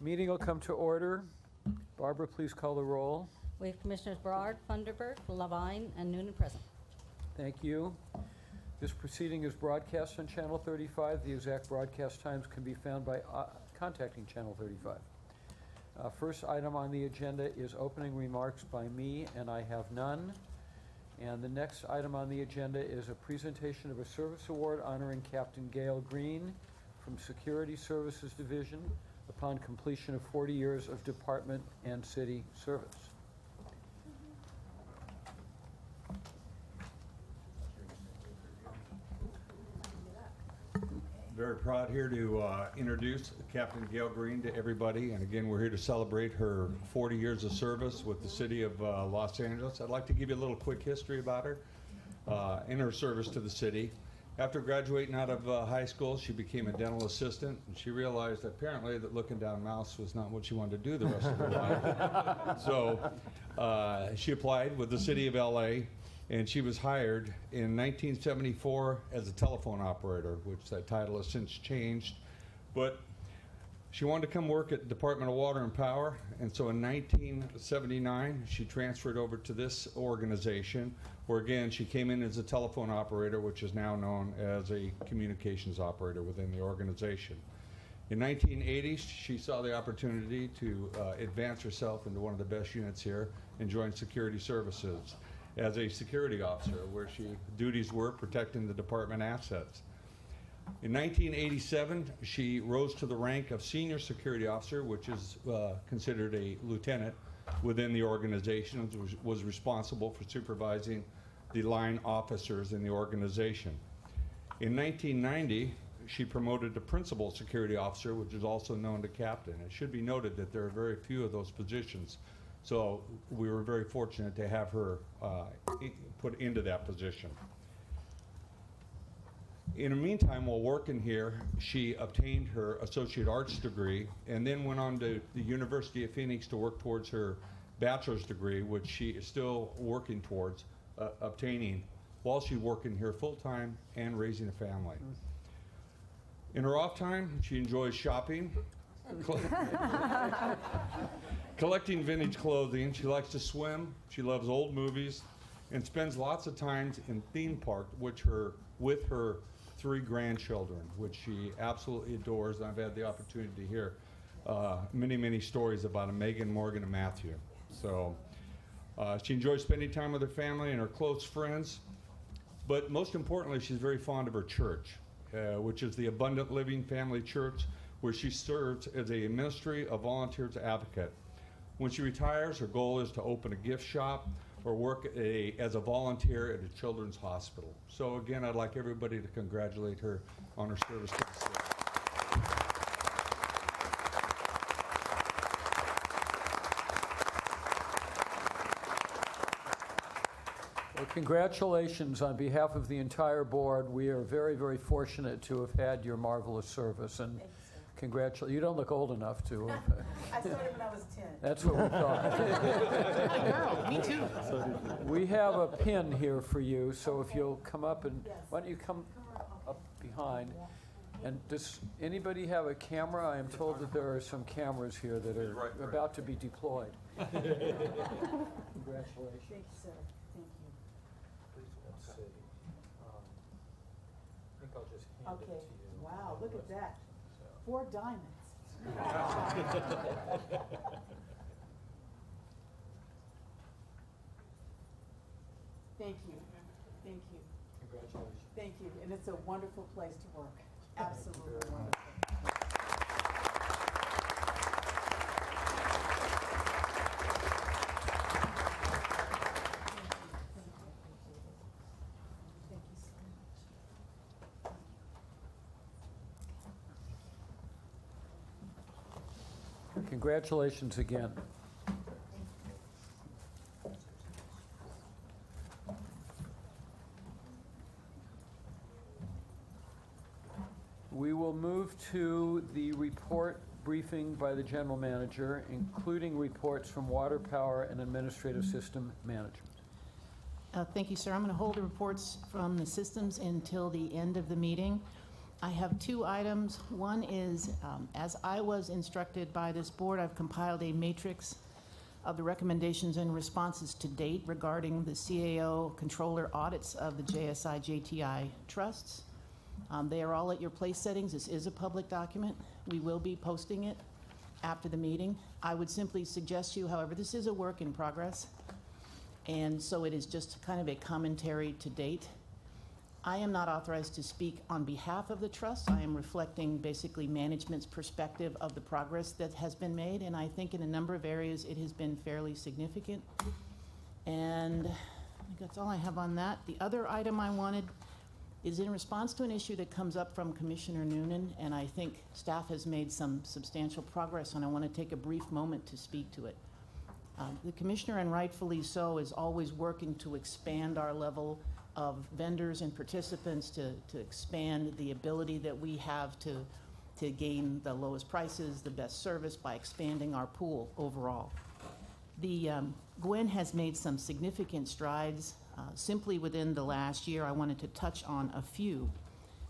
Meeting will come to order. Barbara, please call the roll. We have Commissioners Berard, Funderburk, Levine, and Noonan present. Thank you. This proceeding is broadcast on Channel 35. The exact broadcast times can be found by contacting Channel 35. First item on the agenda is opening remarks by me, and I have none. And the next item on the agenda is a presentation of a service award honoring Captain Gail Green from Security Services Division upon completion of 40 years of department and city service. Very proud here to introduce Captain Gail Green to everybody, and again we're here to celebrate her 40 years of service with the city of Los Angeles. I'd like to give you a little quick history about her and her service to the city. After graduating out of high school, she became a dental assistant, and she realized apparently that looking down mouths was not what she wanted to do the rest of her life. So she applied with the city of LA, and she was hired in 1974 as a telephone operator, which that title has since changed. But she wanted to come work at the Department of Water and Power, and so in 1979 she transferred over to this organization, where again she came in as a telephone operator, which is now known as a communications operator within the organization. In 1980 she saw the opportunity to advance herself into one of the best units here and join security services as a security officer, where she duties were protecting the department assets. In 1987, she rose to the rank of senior security officer, which is considered a lieutenant within the organization, and was responsible for supervising the line officers in the organization. In 1990, she promoted to principal security officer, which is also known to captain. It should be noted that there are very few of those positions, so we were very fortunate to have her put into that position. In the meantime, while working here, she obtained her associate arts degree and then went on to the University of Phoenix to work towards her bachelor's degree, which she is still working towards obtaining while she's working here full-time and raising a family. In her off time, she enjoys shopping, collecting vintage clothing. She likes to swim. She loves old movies and spends lots of time in theme park, with her 3 grandchildren, which she absolutely adores. And I've had the opportunity to hear many stories about them, Megan, Morgan, and Matthew. So she enjoys spending time with her family and her close friends. But most importantly, she's very fond of her church, which is the Abundant Living Family Church, where she serves as a ministry of volunteers advocate. When she retires, her goal is to open a gift shop or work as a volunteer at a children's hospital. So again, I'd like everybody to congratulate her on her service to the city. Well, congratulations on behalf of the entire board. We are very fortunate to have had your marvelous service, and congratulations. You don't look old enough to. I started when I was 10. That's what we thought. Me too. We have a pin here for you, so if you'll come up and, why don't you come up behind? And does anybody have a camera? I am told that there are some cameras here that are about to be deployed. Congratulations. Thank you, sir. Thank you. Let's see. I think I'll just hand it to Okay. you. Wow, look at that. 4 diamonds. Thank you. Thank you. Congratulations. Thank you. And it's a wonderful place to work. Absolutely wonderful. Congratulations again. We will move to the report briefing by the general manager, including reports from water, power, and administrative system management. Thank you, sir. I'm going to hold the reports from the systems until the end of the meeting. I have two items. One is, as I was instructed by this board, I've compiled a matrix of the recommendations and responses to date regarding the CAO controller audits of the JSI JTI trusts. They are all at your place settings. This is a public document. We will be posting it after the meeting. I would simply suggest to you, however, this is a work in progress, and so it is just kind of a commentary to date. I am not authorized to speak on behalf of the trust. I am reflecting basically management's perspective of the progress that has been made, and I think in a number of areas it has been fairly significant. And I think that's all I have on that. The other item I wanted is in response to an issue that comes up from Commissioner Noonan, and I think staff has made some substantial progress, and I want to take a brief moment to speak to it. The Commissioner, and rightfully so, is always working to expand our level of vendors and participants, to expand the ability that we have to gain the lowest prices, the best service by expanding our pool overall. Gwen has made some significant strides. Simply within the last year, I wanted to touch on a few.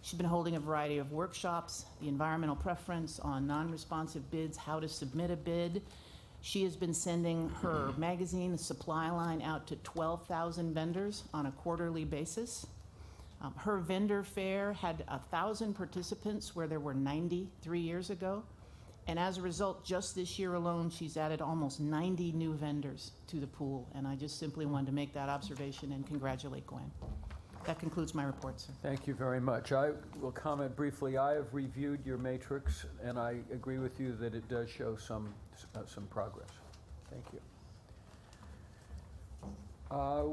She's been holding a variety of workshops, the environmental preference on non-responsive bids, how to submit a bid. She has been sending her magazine, the supply line, out to 12,000 vendors on a quarterly basis. Her vendor fair had 1,000 participants where there were 90 3 years ago. And as a result, just this year alone, she's added almost 90 new vendors to the pool. And I just simply wanted to make that observation and congratulate Gwen. That concludes my report, sir. Thank you very much. I will comment briefly. I have reviewed your matrix, and I agree with you that it does show some progress. Thank you.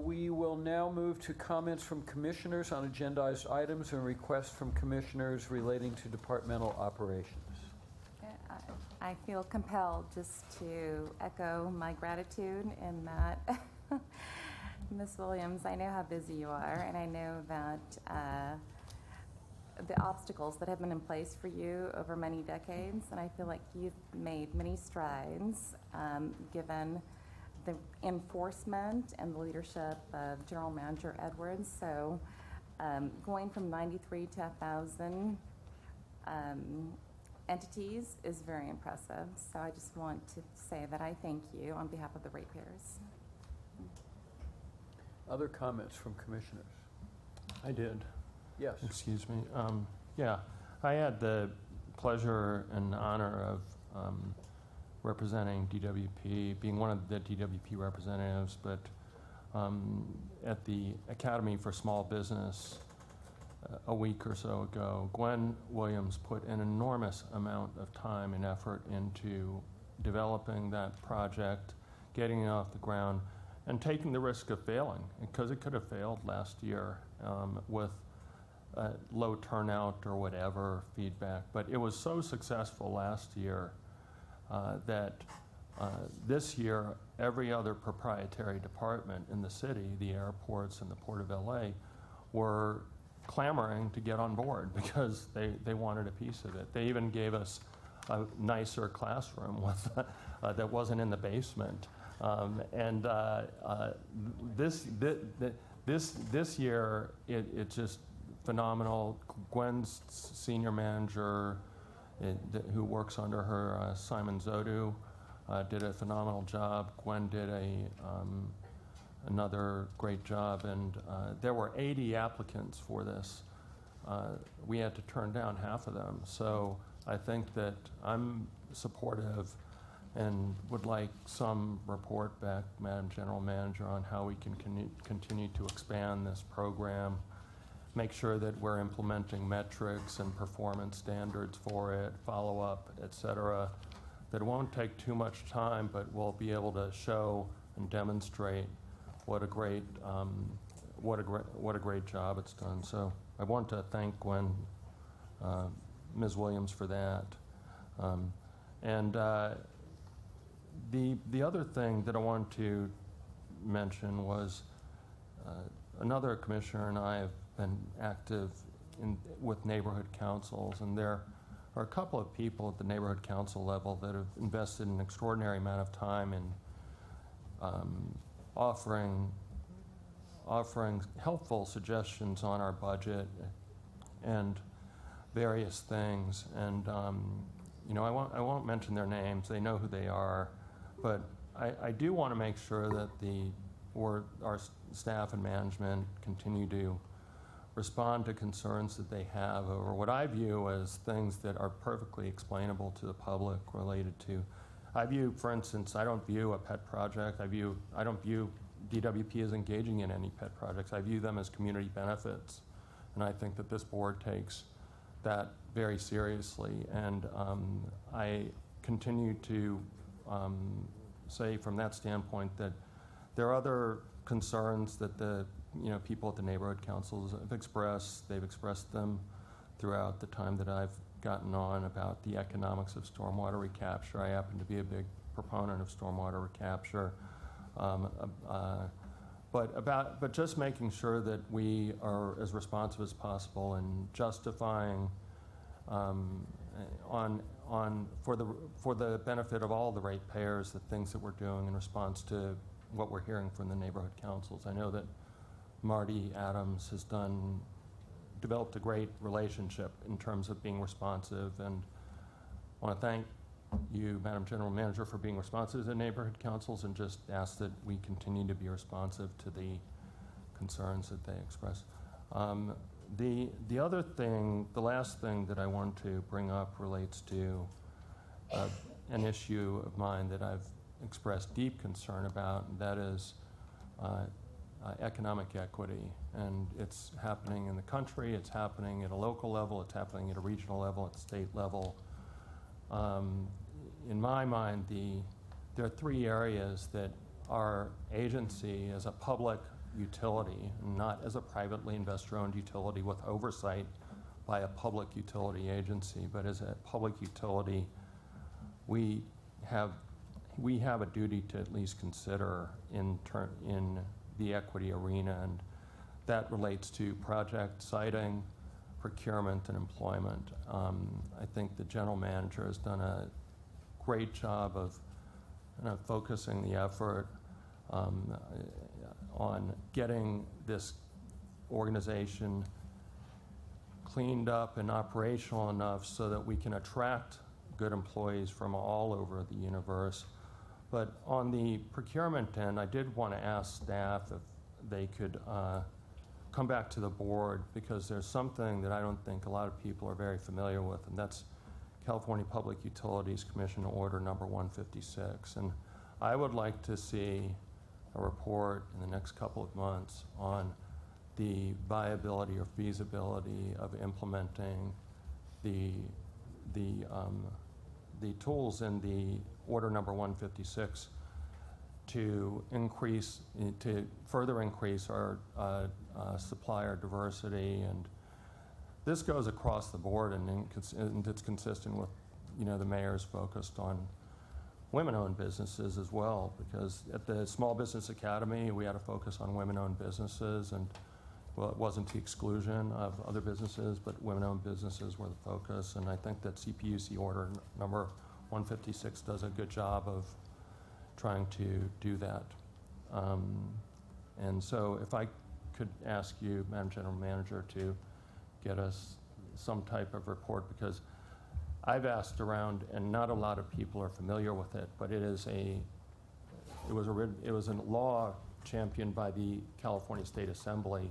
We will now move to comments from commissioners on agendized items and requests from commissioners relating to departmental operations. I feel compelled just to echo my gratitude in that, Ms. Williams, I know how busy you are, and I know that the obstacles that have been in place for you over many decades, and I feel like you've made many strides given the enforcement and the leadership of General Manager Edwards. So going from 93 to 1,000 entities is very impressive. So I just want to say that I thank you on behalf of the ratepayers. Other comments from commissioners? I did. Yes. Excuse me. Yeah, I had the pleasure and honor of representing DWP, being one of the DWP representatives, but at the Academy for Small Business a week or so ago, Gwen Williams put an enormous amount of time and effort into developing that project, getting it off the ground, and taking the risk of failing, because it could have failed last year with low turnout or whatever feedback. But it was so successful last year that this year, every other proprietary department in the city, the airports and the Port of LA, were clamoring to get on board because they wanted a piece of it. They even gave us a nicer classroom with, that wasn't in the basement. This year, it's just phenomenal. Gwen's senior manager, who works under her, Simon Zodu, did a phenomenal job. Gwen did another great job, and there were 80 applicants for this. We had to turn down half of them. So I think that I'm supportive and would like some report back, Madam General Manager, on how we can continue to expand this program, make sure that we're implementing metrics and performance standards for it, follow up, et cetera, that it won't take too much time, but we'll be able to show and demonstrate what a great job it's done. So I want to thank Gwen, Ms. Williams, for that. The other thing that I wanted to mention was another commissioner and I have been active with neighborhood councils, and there are a couple of people at the neighborhood council level that have invested an extraordinary amount of time in offering helpful suggestions on our budget. And various things. And I won't mention their names. They know who they are, but I do want to make sure that our staff and management continue to respond to concerns that they have over what I view as things that are perfectly explainable to the public related to. I view, for instance, I don't view a pet project. I don't view DWP as engaging in any pet projects. I view them as community benefits, and I think that this board takes that very seriously. And I continue to say from that standpoint that there are other concerns that the people at the neighborhood councils have expressed. They've expressed them throughout the time that I've gotten on about the economics of stormwater recapture. I happen to be a big proponent of stormwater recapture. But just making sure that we are as responsive as possible and justifying for the benefit of all the ratepayers the things that we're doing in response to what we're hearing from the neighborhood councils. I know that Marty Adams has developed a great relationship in terms of being responsive, and I want to thank you, Madam General Manager, for being responsive to the neighborhood councils, and just ask that we continue to be responsive to the concerns that they express. The other thing, the last thing that I want to bring up relates to an issue of mine that I've expressed deep concern about, and that is economic equity. And it's happening in the country, it's happening at a local level, it's happening at a regional level, at the state level. In my mind, there are three areas that our agency as a public utility, not as a privately investor-owned utility with oversight by a public utility agency, but as a public utility, we have a duty to at least consider in the equity arena, and that relates to project siting, procurement, and employment. I think the general manager has done a great job of focusing the effort on getting this organization cleaned up and operational enough so that we can attract good employees from all over the universe. But on the procurement end, I did want to ask staff if they could come back to the board, because there's something that I don't think a lot of people are very familiar with, and that's California Public Utilities Commission Order number 156. And I would like to see a report in the next couple of months on the viability or feasibility of implementing the tools in the Order number 156 to further increase our supplier diversity. And this goes across the board, and it's consistent with the mayor's focused on women-owned businesses as well, because at the Small Business Academy we had a focus on women-owned businesses, and well, it wasn't to the exclusion of other businesses, but women-owned businesses were the focus. And I think that CPUC Order number 156 does a good job of trying to do that. And so if I could ask you, Madam General Manager, to get us some type of report, because I've asked around and not a lot of people are familiar with it, but it was a law championed by the California State Assembly,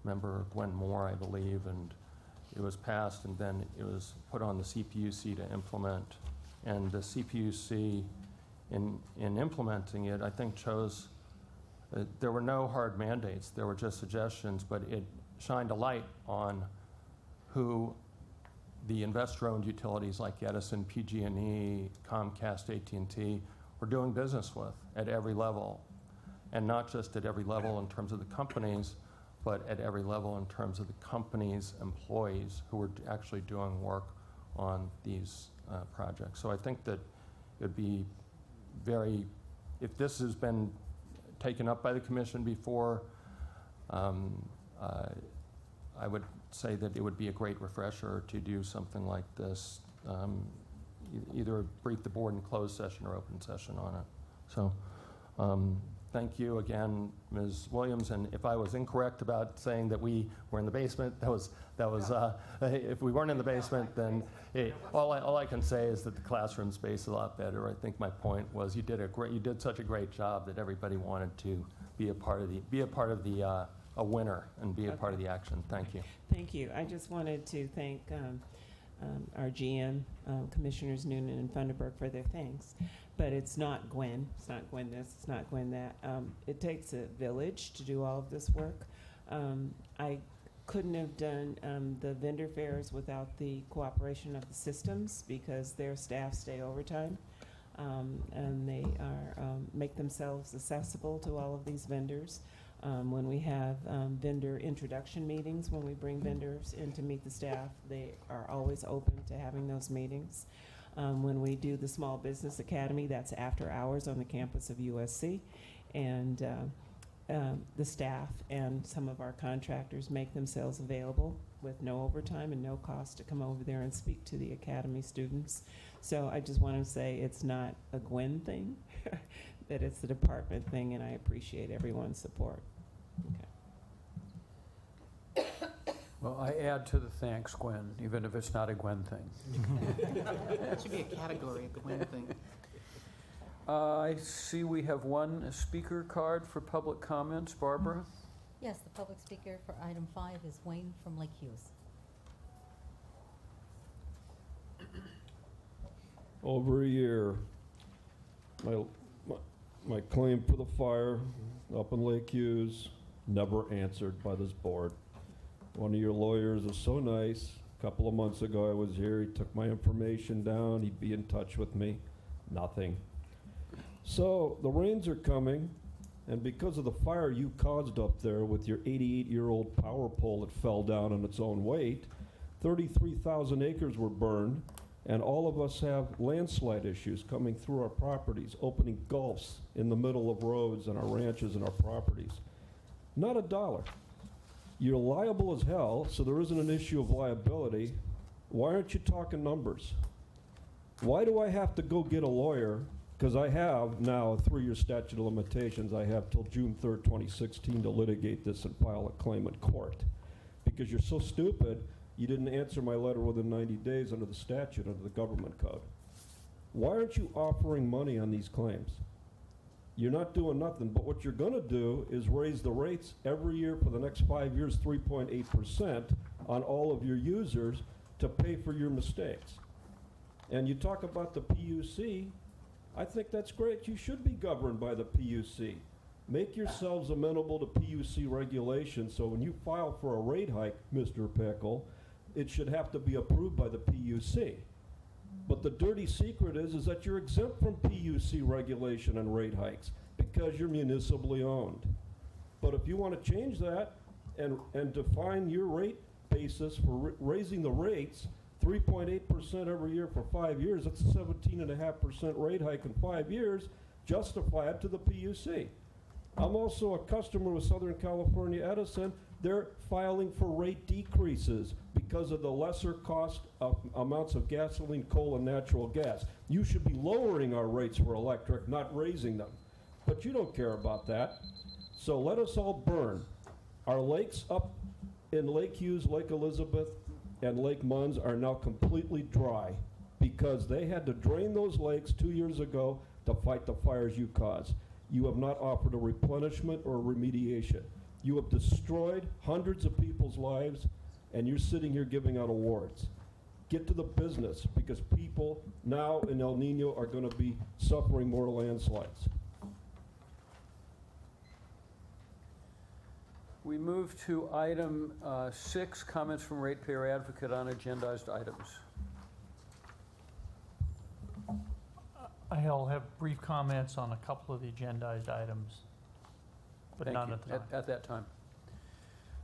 Member Gwen Moore, I believe, and it was passed, and then it was put on the CPUC to implement. And the CPUC, in implementing it, I think chose, there were no hard mandates, there were just suggestions, but it shined a light on who the investor-owned utilities like Edison, PG&E, Comcast, AT&T were doing business with at every level. And not just at every level in terms of the companies, but at every level in terms of the company's employees who were actually doing work on these projects. So I think that it would be if this has been taken up by the commission before, I would say that it would be a great refresher to do something like this, either brief the board in closed session or open session on it. So thank you again, Ms. Williams. And if I was incorrect about saying that we were in the basement, if we weren't in the basement, then all I can say is that the classroom space is a lot better. I think my point was you did such a great job that everybody wanted to be a part of a winner and be a part of the action. Thank you. Thank you. I just wanted to thank our GM, Commissioners Noonan and Funderburk, for their thanks. But it's not Gwen. It's not Gwen this. It's not Gwen that. It takes a village to do all of this work. I couldn't have done the vendor fairs without the cooperation of the systems, because their staff stay overtime. And they make themselves accessible to all of these vendors. When we have vendor introduction meetings, when we bring vendors in to meet the staff, they are always open to having those meetings. When we do the Small Business Academy, that's after hours on the campus of USC. And the staff and some of our contractors make themselves available with no overtime and no cost to come over there and speak to the academy students. So I just want to say it's not a Gwen thing, that it's the department thing, and I appreciate everyone's support. Okay. Well, I add to the thanks, Gwen, even if it's not a Gwen thing. It should be a category, the Gwen thing. I see we have one speaker card for public comments. Barbara? Yes, the public speaker for item 5 is Wayne from Lake Hughes. Over a year, my claim for the fire up in Lake Hughes never answered by this board. One of your lawyers is so nice. A couple of months ago I was here, he took my information down, he'd be in touch with me. Nothing. So the rains are coming, and because of the fire you caused up there with your 88-year-old power pole that fell down on its own weight, 33,000 acres were burned, and all of us have landslide issues coming through our properties, opening gulfs in the middle of roads and our ranches and our properties. Not a dollar. You're liable as hell, so there isn't an issue of liability. Why aren't you talking numbers? Why do I have to go get a lawyer? Because I have now a 3-year statute of limitations. I have till June 3rd, 2016 to litigate this and file a claim in court. Because you're so stupid, you didn't answer my letter within 90 days under the statute, under the government code. Why aren't you offering money on these claims? You're not doing nothing, but what you're gonna do is raise the rates every year for the next 5 years, 3.8% on all of your users to pay for your mistakes. And you talk about the PUC, I think that's great. You should be governed by the PUC. Make yourselves amenable to PUC regulations, so when you file for a rate hike, Mr. Pickle, it should have to be approved by the PUC. But the dirty secret is that you're exempt from PUC regulation and rate hikes because you're municipally owned. But if you want to change that and define your rate basis for raising the rates 3.8% every year for 5 years, that's a 17.5% rate hike in 5 years, justify it to the PUC. I'm also a customer with Southern California Edison. They're filing for rate decreases because of the lesser cost of amounts of gasoline, coal, and natural gas. You should be lowering our rates for electric, not raising them. But you don't care about that. So let us all burn. Our lakes up in Lake Hughes, Lake Elizabeth, and Lake Munns are now completely dry because they had to drain those lakes 2 years ago to fight the fires you caused. You have not offered a replenishment or a remediation. You have destroyed hundreds of people's lives, and you're sitting here giving out awards. Get to the business, because people now in El Nino are going to be suffering more landslides. We move to item 6, comments from ratepayer advocate on agendized items. I'll have brief comments on a couple of the agendized items, but Thank none you. at the time. At that time.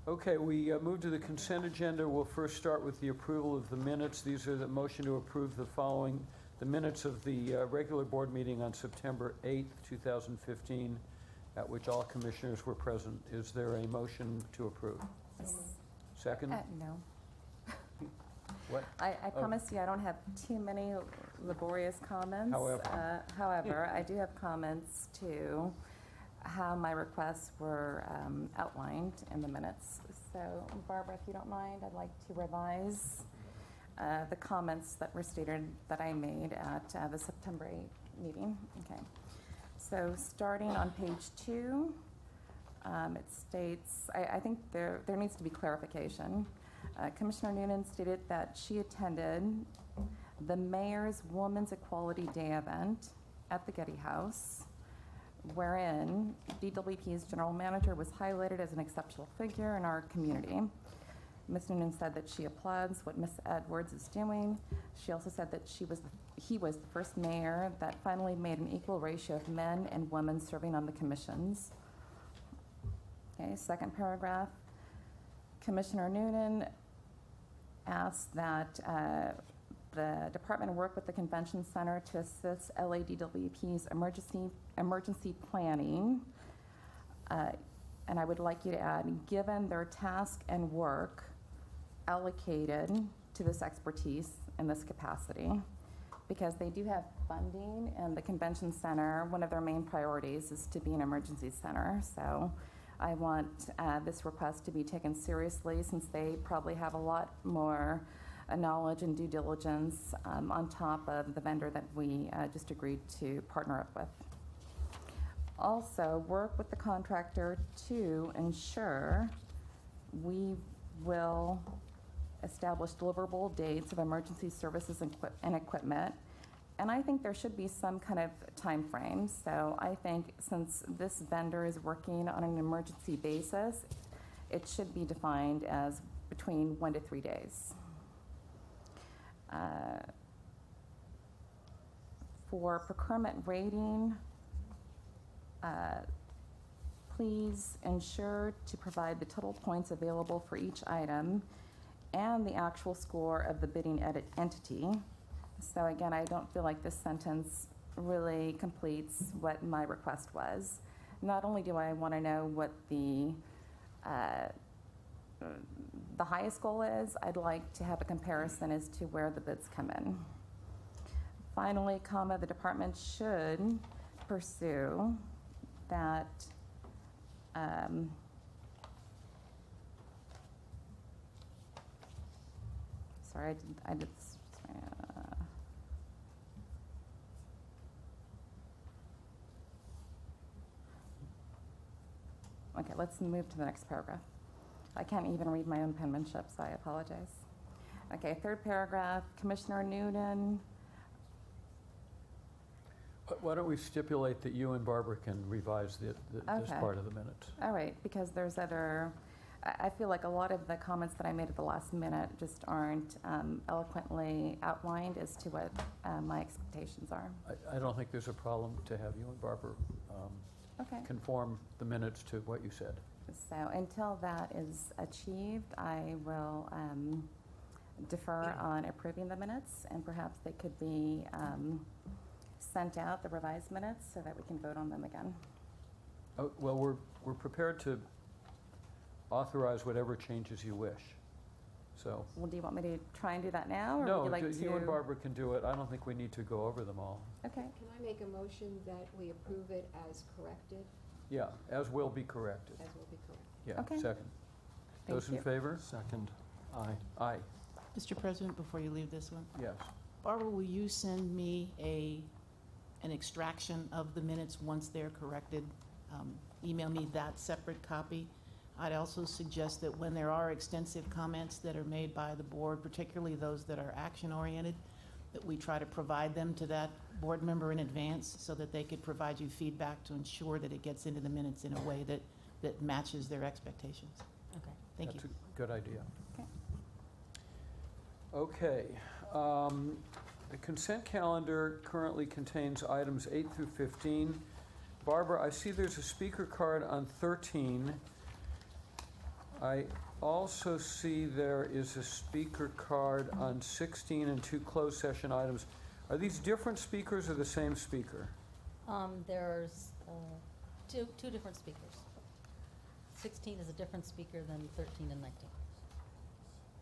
Okay, we move to the consent agenda. We'll first start with the approval of the minutes. These are the motion to approve the minutes of the regular board meeting on September 8th, 2015, at which all commissioners were present. Is there a motion to approve? Second? No. What? I promise you I don't have too many laborious comments. However. However, I do have comments to how my requests were outlined in the minutes. So Barbara, if you don't mind, I'd like to revise the comments that were stated that I made at the September 8 meeting. Okay. So starting on page 2, it states, I think there needs to be clarification. Commissioner Noonan stated that she attended the Mayor's Women's Equality Day event at the Getty House, wherein DWP's general manager was highlighted as an exceptional figure in our community. Ms. Noonan said that she applauds what Ms. Edwards is doing. She also said that he was the first mayor that finally made an equal ratio of men and women serving on the commissions. Okay, second paragraph. Commissioner Noonan asked that the department work with the convention center to assist LADWP's emergency planning. And I would like you to add, given their task and work allocated to this expertise in this capacity, because they do have funding, and the convention center, one of their main priorities is to be an emergency center. So I want this request to be taken seriously, since they probably have a lot more knowledge and due diligence on top of the vendor that we just agreed to partner up with. Also, work with the contractor to ensure we will establish deliverable dates of emergency services and equipment. And I think there should be some kind of time frame. So I think since this vendor is working on an emergency basis, it should be defined as between 1 to 3 days. For procurement rating, please ensure to provide the total points available for each item and the actual score of the bidding entity. So again, I don't feel like this sentence really completes what my request was. Not only do I want to know what the highest goal is, I'd like to have a comparison as to where the bids come in. Finally, comma, the department should pursue that sorry, I did okay, let's move to the next paragraph. I can't even read my own penmanship, so I apologize. Okay, third paragraph, Commissioner Noonan. Why don't we stipulate that you and Barbara can revise this Okay. part of the minutes? All right, because there's other, I feel like a lot of the comments that I made at the last minute just aren't eloquently outlined as to what my expectations are. I don't think there's a problem to have you and Barbara Okay. conform the minutes to what you said. So until that is achieved, I will defer on approving the minutes, and perhaps they could be sent out, the revised minutes, so that we can vote on them again. Oh, well, we're prepared to authorize whatever changes you wish. So, Well, do you want me to try and do that now, or would no, you like to? you and Barbara can do it. I don't think we need to go over them all. Okay. Can I make a motion that we approve it as corrected, Yeah, as will be corrected. as will be corrected? Yeah, Okay. second. Thank Those in you. favor? Second. Aye. Aye, Mr. President, before you leave this one, yes. Barbara, will you send me an extraction of the minutes once they're corrected? Email me that separate copy. I'd also suggest that when there are extensive comments that are made by the board, particularly those that are action-oriented, that we try to provide them to that board member in advance so that they could provide you feedback to ensure that it gets into the minutes in a way that matches their expectations. Okay. Thank you. That's a good idea. Okay. Okay. The consent calendar currently contains items 8 through 15. Barbara, I see there's a speaker card on 13. I also see there is a speaker card on 16 and 2 closed session items. Are these different speakers or the same speaker? There's two different speakers. 16 is a different speaker than 13 and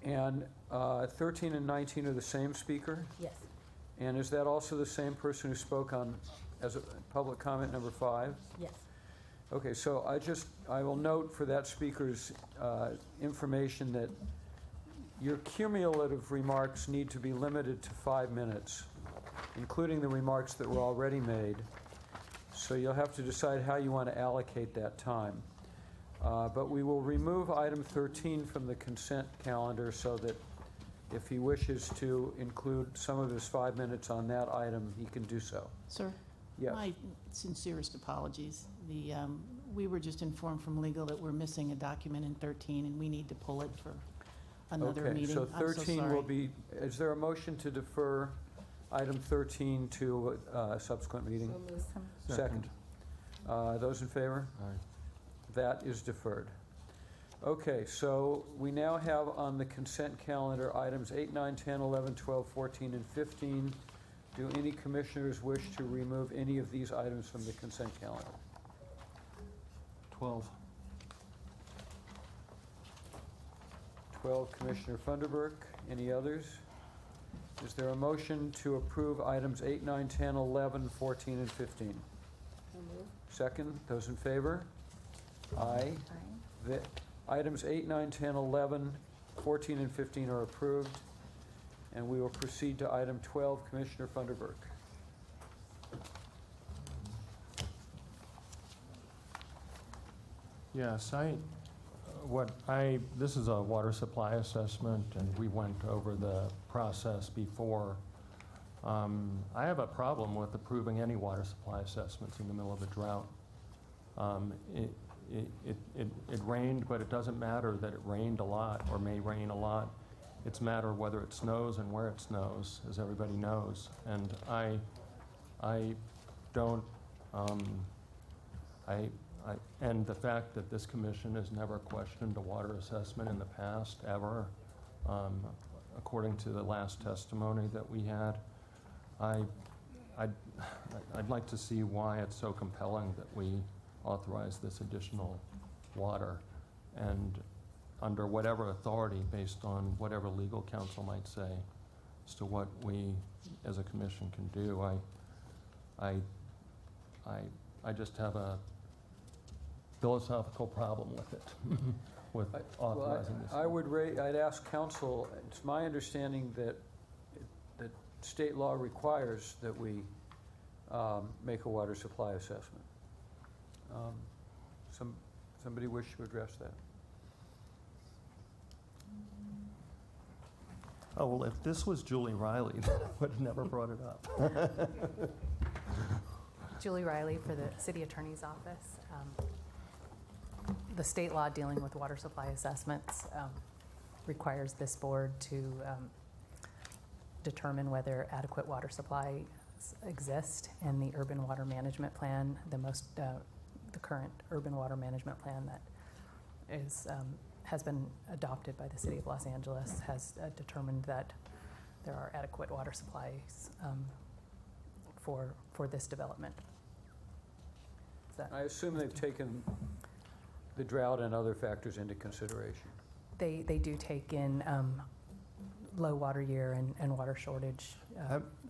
19. And 13 and 19 are the same speaker? Yes. And is that also the same person who spoke on, as a public comment number 5? Yes. Okay, so I will note for that speaker's information that your cumulative remarks need to be limited to 5 minutes, including the remarks that were already made. So you'll have to decide how you want to allocate that time. But we will remove item 13 from the consent calendar so that if he wishes to include some of his 5 minutes on that item, he can do so. Sir? Yes. My sincerest apologies. We were just informed from legal that we're missing a document in 13, and we need to pull it for another meeting. Okay, so I'm 13 will sorry. be, is there a motion to defer item 13 to a subsequent meeting? So moved. Second. Those in favor? Aye. That is deferred. Okay, so we now have on the consent calendar items 8, 9, 10, 11, 12, 14, and 15. Do any commissioners wish to remove any of these items from the consent calendar? 12. 12, Commissioner Funderburk. Any others? Is there a motion to approve items 8, 9, 10, 11, 14, and 15? So moved. Second, those in favor? Aye. Aye. The items 8, 9, 10, 11, 14, and 15 are approved. And we will proceed to item 12, Commissioner Funderburk. Yes, this is a water supply assessment, and we went over the process before. I have a problem with approving any water supply assessments in the middle of a drought. It rained, but it doesn't matter that it rained a lot or may rain a lot. It's a matter of whether it snows and where it snows, as everybody knows. And and the fact that this commission has never questioned a water assessment in the past, ever, according to the last testimony that we had, I'd like to see why it's so compelling that we authorize this additional water, and under whatever authority, based on whatever legal counsel might say, as to what we as a commission can do. I just have a philosophical problem with it, with authorizing this. I'd ask counsel, it's my understanding that state law requires that we make a water supply assessment. Somebody wish to address that? Oh, well, if this was Julie Riley, then I would have never brought it up. Julie Riley for the City Attorney's Office. The state law dealing with water supply assessments requires this board to determine whether adequate water supplies exist in the urban water management plan. The current urban water management plan that has been adopted by the City of Los Angeles has determined that there are adequate water supplies for this development. I assume they've taken the drought and other factors into consideration. They do take in low water year and water shortage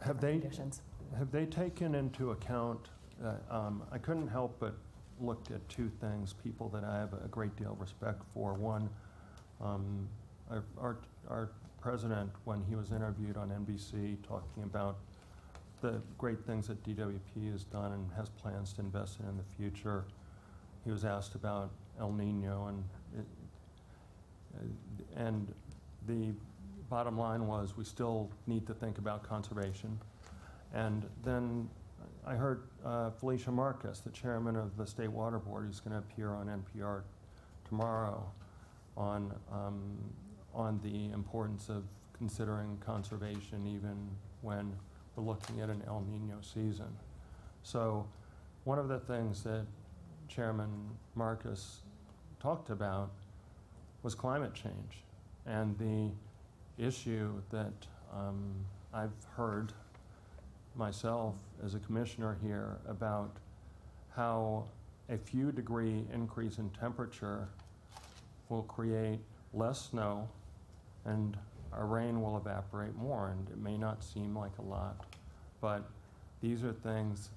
conditions. Have they taken into account, I couldn't help but looked at two things, people that I have a great deal of respect for. One, our president, when he was interviewed on NBC talking about the great things that DWP has done and has plans to invest in the future, he was asked about El Nino, and the bottom line was we still need to think about conservation. And then I heard Felicia Marcus, the chairman of the State Water Board, who's going to appear on NPR tomorrow on the importance of considering conservation even when we're looking at an El Nino season. So one of the things that Chairman Marcus talked about was climate change, and the issue that I've heard myself as a commissioner here about how a few degree increase in temperature will create less snow and our rain will evaporate more. And it may not seem like a lot, but these are things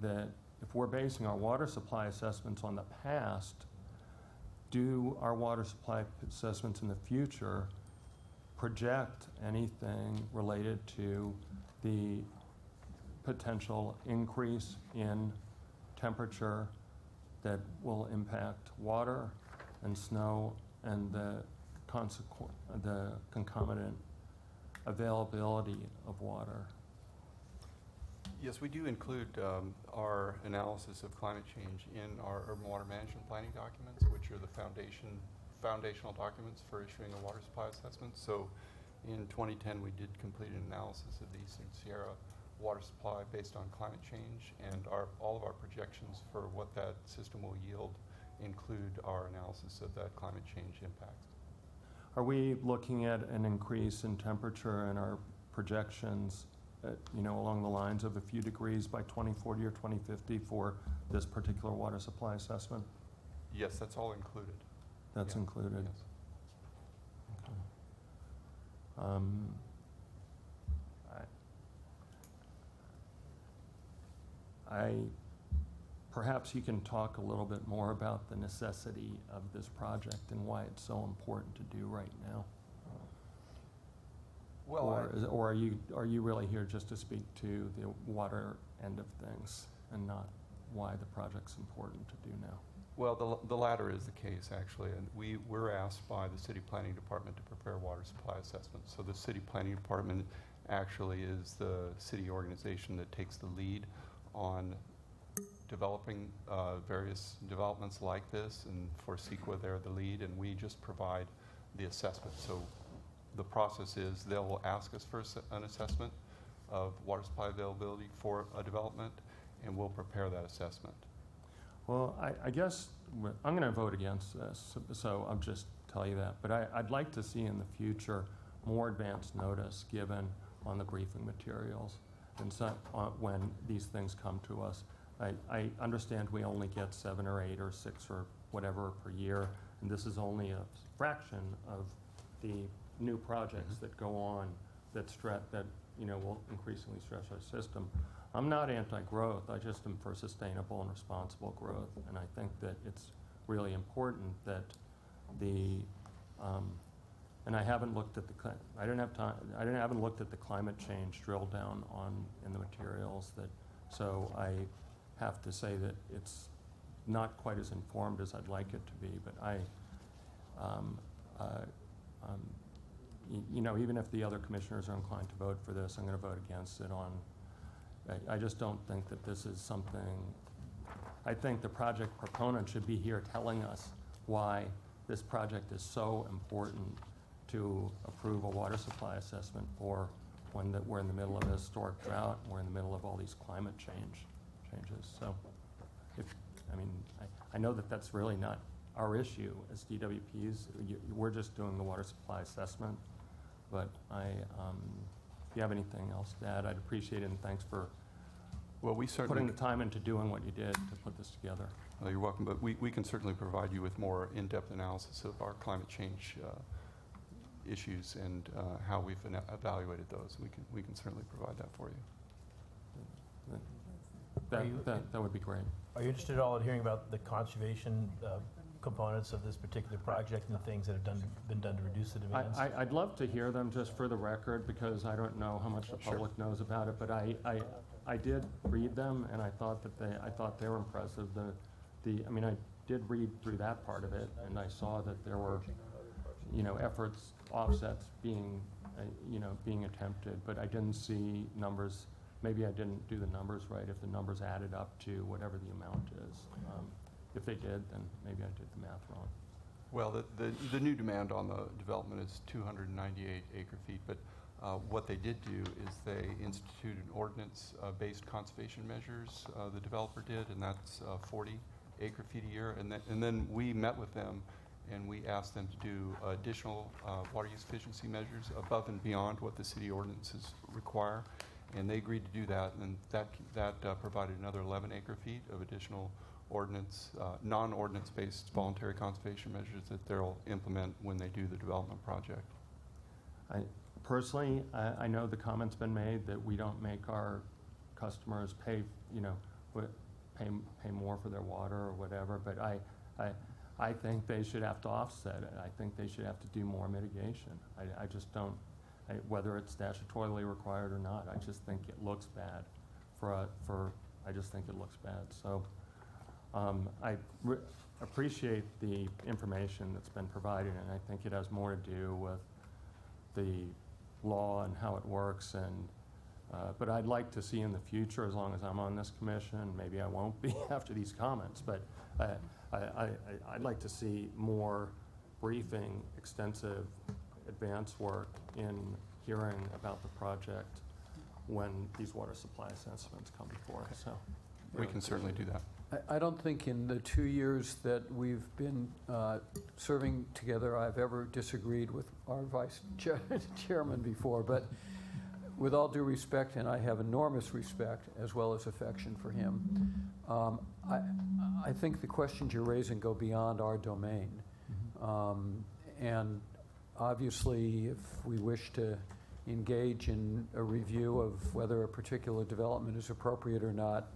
that if we're basing our water supply assessments on the past, do our water supply assessments in the future project anything related to the potential increase in temperature that will impact water and snow and the concomitant availability of water? Yes, we do include our analysis of climate change in our urban water management planning documents, which are the foundational documents for issuing a water supply assessment. So in 2010, we did complete an analysis of the Eastern Sierra water supply based on climate change, and all of our projections for what that system will yield include our analysis of that climate change impact. Are we looking at an increase in temperature in our projections, along the lines of a few degrees by 2040 or 2050 for this particular water supply assessment? Yes, that's all included. That's included? Yes. Okay. Perhaps you can talk a little bit more about the necessity of this project and why it's so important to do right now. Well, or are you really here just to speak to the water end of things and not why the project's important to do now? Well, the latter is the case, actually, and we're asked by the City Planning Department to prepare water supply assessments. So the City Planning Department actually is the city organization that takes the lead on developing various developments like this, and for CEQA they're the lead, and we just provide the assessment. So the process is they'll ask us for an assessment of water supply availability for a development, and we'll prepare that assessment. Well, I guess I'm going to vote against this, so I'll just tell you that. But I'd like to see in the future more advance notice given on the briefing materials and so, when these things come to us. I understand we only get 7 or 8 or 6 or whatever per year, and this is only a fraction of the new projects that go on that will increasingly stress our system. I'm not anti-growth. I just am for sustainable and responsible growth, and I think that it's really important that and I haven't looked at I didn't have time. I haven't looked at the climate change drill down in the materials so I have to say that it's not quite as informed as I'd like it to be. But even if the other commissioners are inclined to vote for this, I'm going to vote against it I just don't think that this is something. I think the project proponent should be here telling us why this project is so important to approve a water supply assessment for when we're in the middle of a historic drought, and we're in the middle of all these climate changes. So, I know that that's really not our issue as DWPs. We're just doing the water supply assessment. But if you have anything else to add, I'd appreciate it, and thanks for putting the time into doing what you did to put this together. Well, you're welcome, but we can certainly provide you with more in-depth analysis of our climate change issues and how we've evaluated those. We can certainly provide that for you. That would be great. Are you interested at all in hearing about the conservation components of this particular project and the things that have been done to reduce the demands? I'd love to hear them just for the record, because I don't know how much the public knows about it. But I did read them, and I thought they were impressive. I did read through that part of it, and I saw that there were efforts, offsets being attempted, but I didn't see numbers. Maybe I didn't do the numbers right, if the numbers added up to whatever the amount is. If they did, then maybe I did the math wrong. Well, the new demand on the development is 298 acre-feet, but what they did do is they instituted ordinance-based conservation measures, the developer did, and that's 40 acre-feet a year. And then we met with them, and we asked them to do additional water use efficiency measures above and beyond what the city ordinances require. And they agreed to do that, and that provided another 11 acre-feet of additional non-ordinance-based voluntary conservation measures that they'll implement when they do the development project. Personally, I know the comment's been made that we don't make our customers pay pay more for their water or whatever, but I think they should have to offset it. I think they should have to do more mitigation. I just don't, whether it's statutorily required or not, I just think it looks bad I just think it looks bad. So I appreciate the information that's been provided, and I think it has more to do with the law and how it works. But I'd like to see in the future, as long as I'm on this commission, maybe I won't be after these comments, but I'd like to see more briefing, extensive advance work in hearing about the project when these water supply assessments come before us. So We can certainly do that. I don't think in the 2 years that we've been serving together, I've ever disagreed with our chairman before, but with all due respect, and I have enormous respect as well as affection for him, I think the questions you're raising go beyond our domain. And obviously, if we wish to engage in a review of whether a particular development is appropriate or not,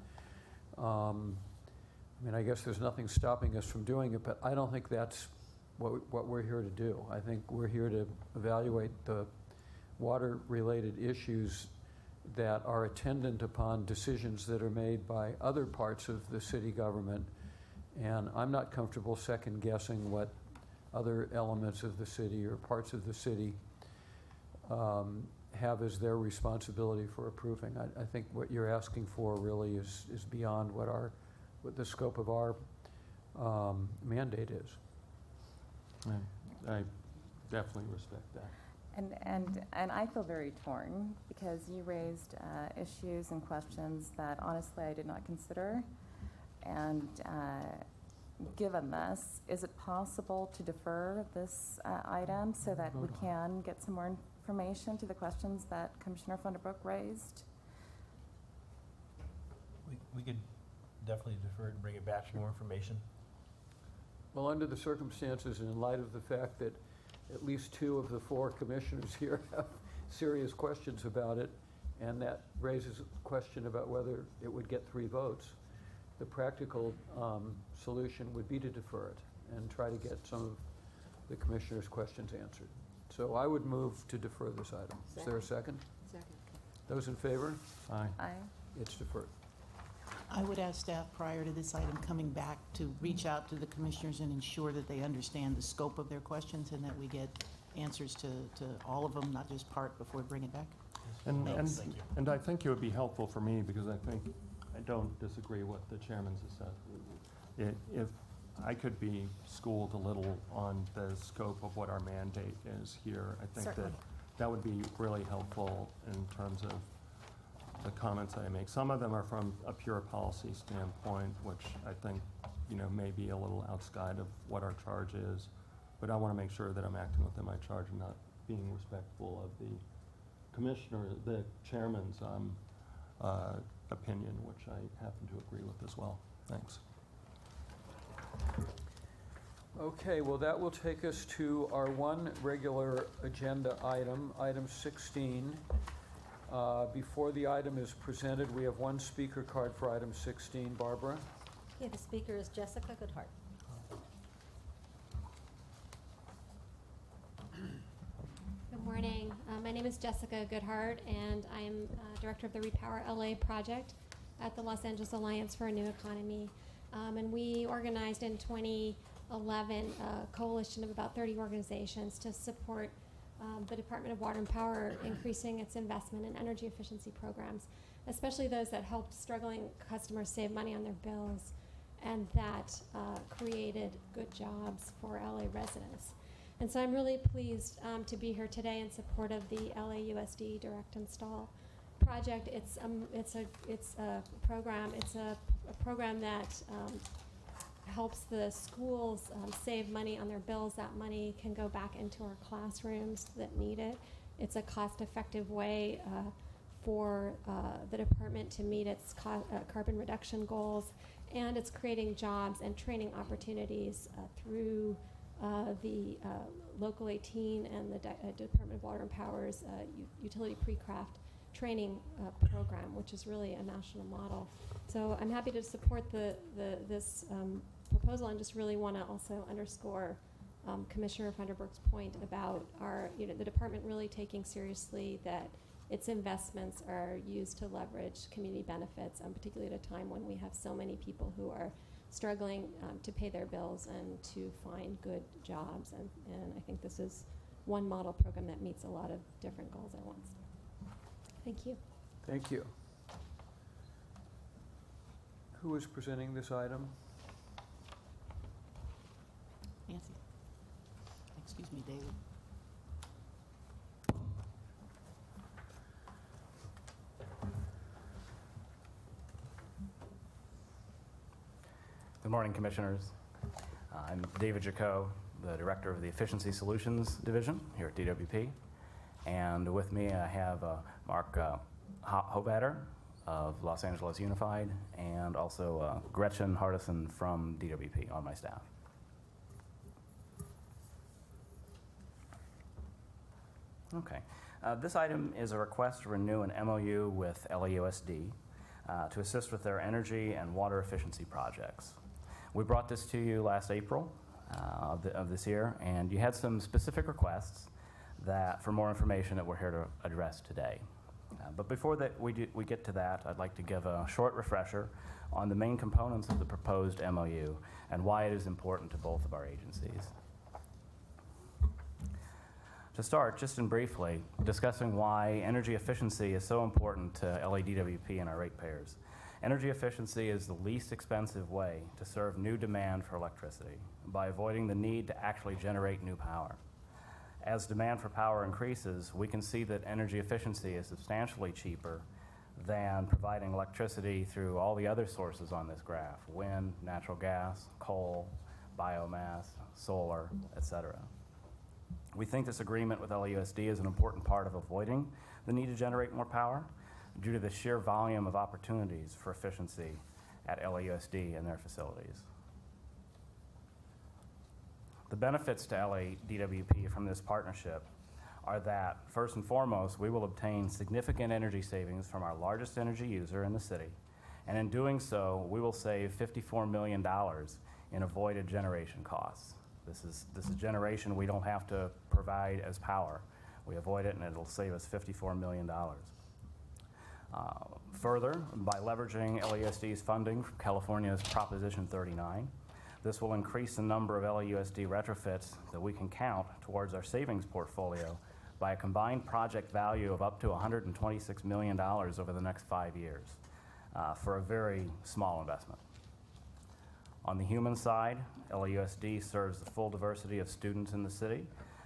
I mean, I guess there's nothing stopping us from doing it, but I don't think that's what we're here to do. I think we're here to evaluate the water-related issues that are attendant upon decisions that are made by other parts of the city government. And I'm not comfortable second-guessing what other elements of the city or parts of the city have as their responsibility for approving. I think what you're asking for really is beyond what the scope of our mandate is. I definitely respect that. And I feel very torn because you raised issues and questions that honestly I did not consider. And given this, is it possible to defer this item so that we can get some more information to the questions that Commissioner Funderbrook raised? We could definitely defer it and bring it back for more information. Well, under the circumstances and in light of the fact that at least 2 of the 4 commissioners here have serious questions about it, and that raises a question about whether it would get 3 votes, the practical solution would be to defer it and try to get some of the commissioners' questions answered. So I would move to defer this item. Is there a second? Second. Those in favor? Aye. Aye. It's deferred. I would ask staff prior to this item coming back to reach out to the commissioners and ensure that they understand the scope of their questions and that we get answers to all of them, not just part, before we bring it back. And Thanks. and I think it would be helpful for me, because I think I don't disagree with the chairman's assessment. If I could be schooled a little on the scope of what our mandate is here, I think Certainly. that would be really helpful in terms of the comments I make. Some of them are from a pure policy standpoint, which I think, may be a little outside of what our charge is. But I want to make sure that I'm acting within my charge and not being respectful of the chairman's opinion, which I happen to agree with as well. Thanks. Okay, well, that will take us to our one regular agenda item, item 16. Before the item is presented, we have one speaker card for item 16. Barbara? Okay, the speaker is Jessica Goodhart. Good morning. My name is Jessica Goodhart, and I am Director of the Repower LA project at the Los Angeles Alliance for a New Economy. And we organized in 2011 a coalition of about 30 organizations to support the Department of Water and Power increasing its investment in energy efficiency programs, especially those that helped struggling customers save money on their bills and that created good jobs for LA residents. And so I'm really pleased to be here today in support of the LAUSD Direct Install project. It's a program that helps the schools save money on their bills. That money can go back into our classrooms that need it. It's a cost-effective way for the department to meet its carbon reduction goals, and it's creating jobs and training opportunities through the Local 18 and the Department of Water and Power's utility pre-craft training program, which is really a national model. So I'm happy to support this proposal, and just really want to also underscore Commissioner Funderburk's point about the department really taking seriously that its investments are used to leverage community benefits, particularly at a time when we have so many people who are struggling to pay their bills and to find good jobs. And I think this is one model program that meets a lot of different goals at once. Thank you. Thank you. Who is presenting this item? Nancy. Excuse me, David. Good morning, Commissioners. I'm David Jaco, the Director of the Efficiency Solutions Division here at DWP. And with me, I have Mark Hovatter of Los Angeles Unified, and also Gretchen Hardison from DWP on my staff. Okay. This item is a request to renew an MOU with LAUSD to assist with their energy and water efficiency projects. We brought this to you last April of this year, and you had some specific requests for more information that we're here to address today. But before we get to that, I'd like to give a short refresher on the main components of the proposed MOU and why it is important to both of our agencies. To start, just in briefly, discussing why energy efficiency is so important to LADWP and our ratepayers. Energy efficiency is the least expensive way to serve new demand for electricity by avoiding the need to actually generate new power. As demand for power increases, we can see that energy efficiency is substantially cheaper than providing electricity through all the other sources on this graph: wind, natural gas, coal, biomass, solar, etc. We think this agreement with LAUSD is an important part of avoiding the need to generate more power due to the sheer volume of opportunities for efficiency at LAUSD and their facilities. The benefits to LADWP from this partnership are that, first and foremost, we will obtain significant energy savings from our largest energy user in the city, and in doing so, we will save $54 million in avoided generation costs. This is generation we don't have to provide as power. We avoid it, and it'll save us $54 million. Further, by leveraging LAUSD's funding from California's Proposition 39, this will increase the number of LAUSD retrofits that we can count towards our savings portfolio by a combined project value of up to $126 million over the next 5 years for a very small investment. On the human side, LAUSD serves the full diversity of students in the city.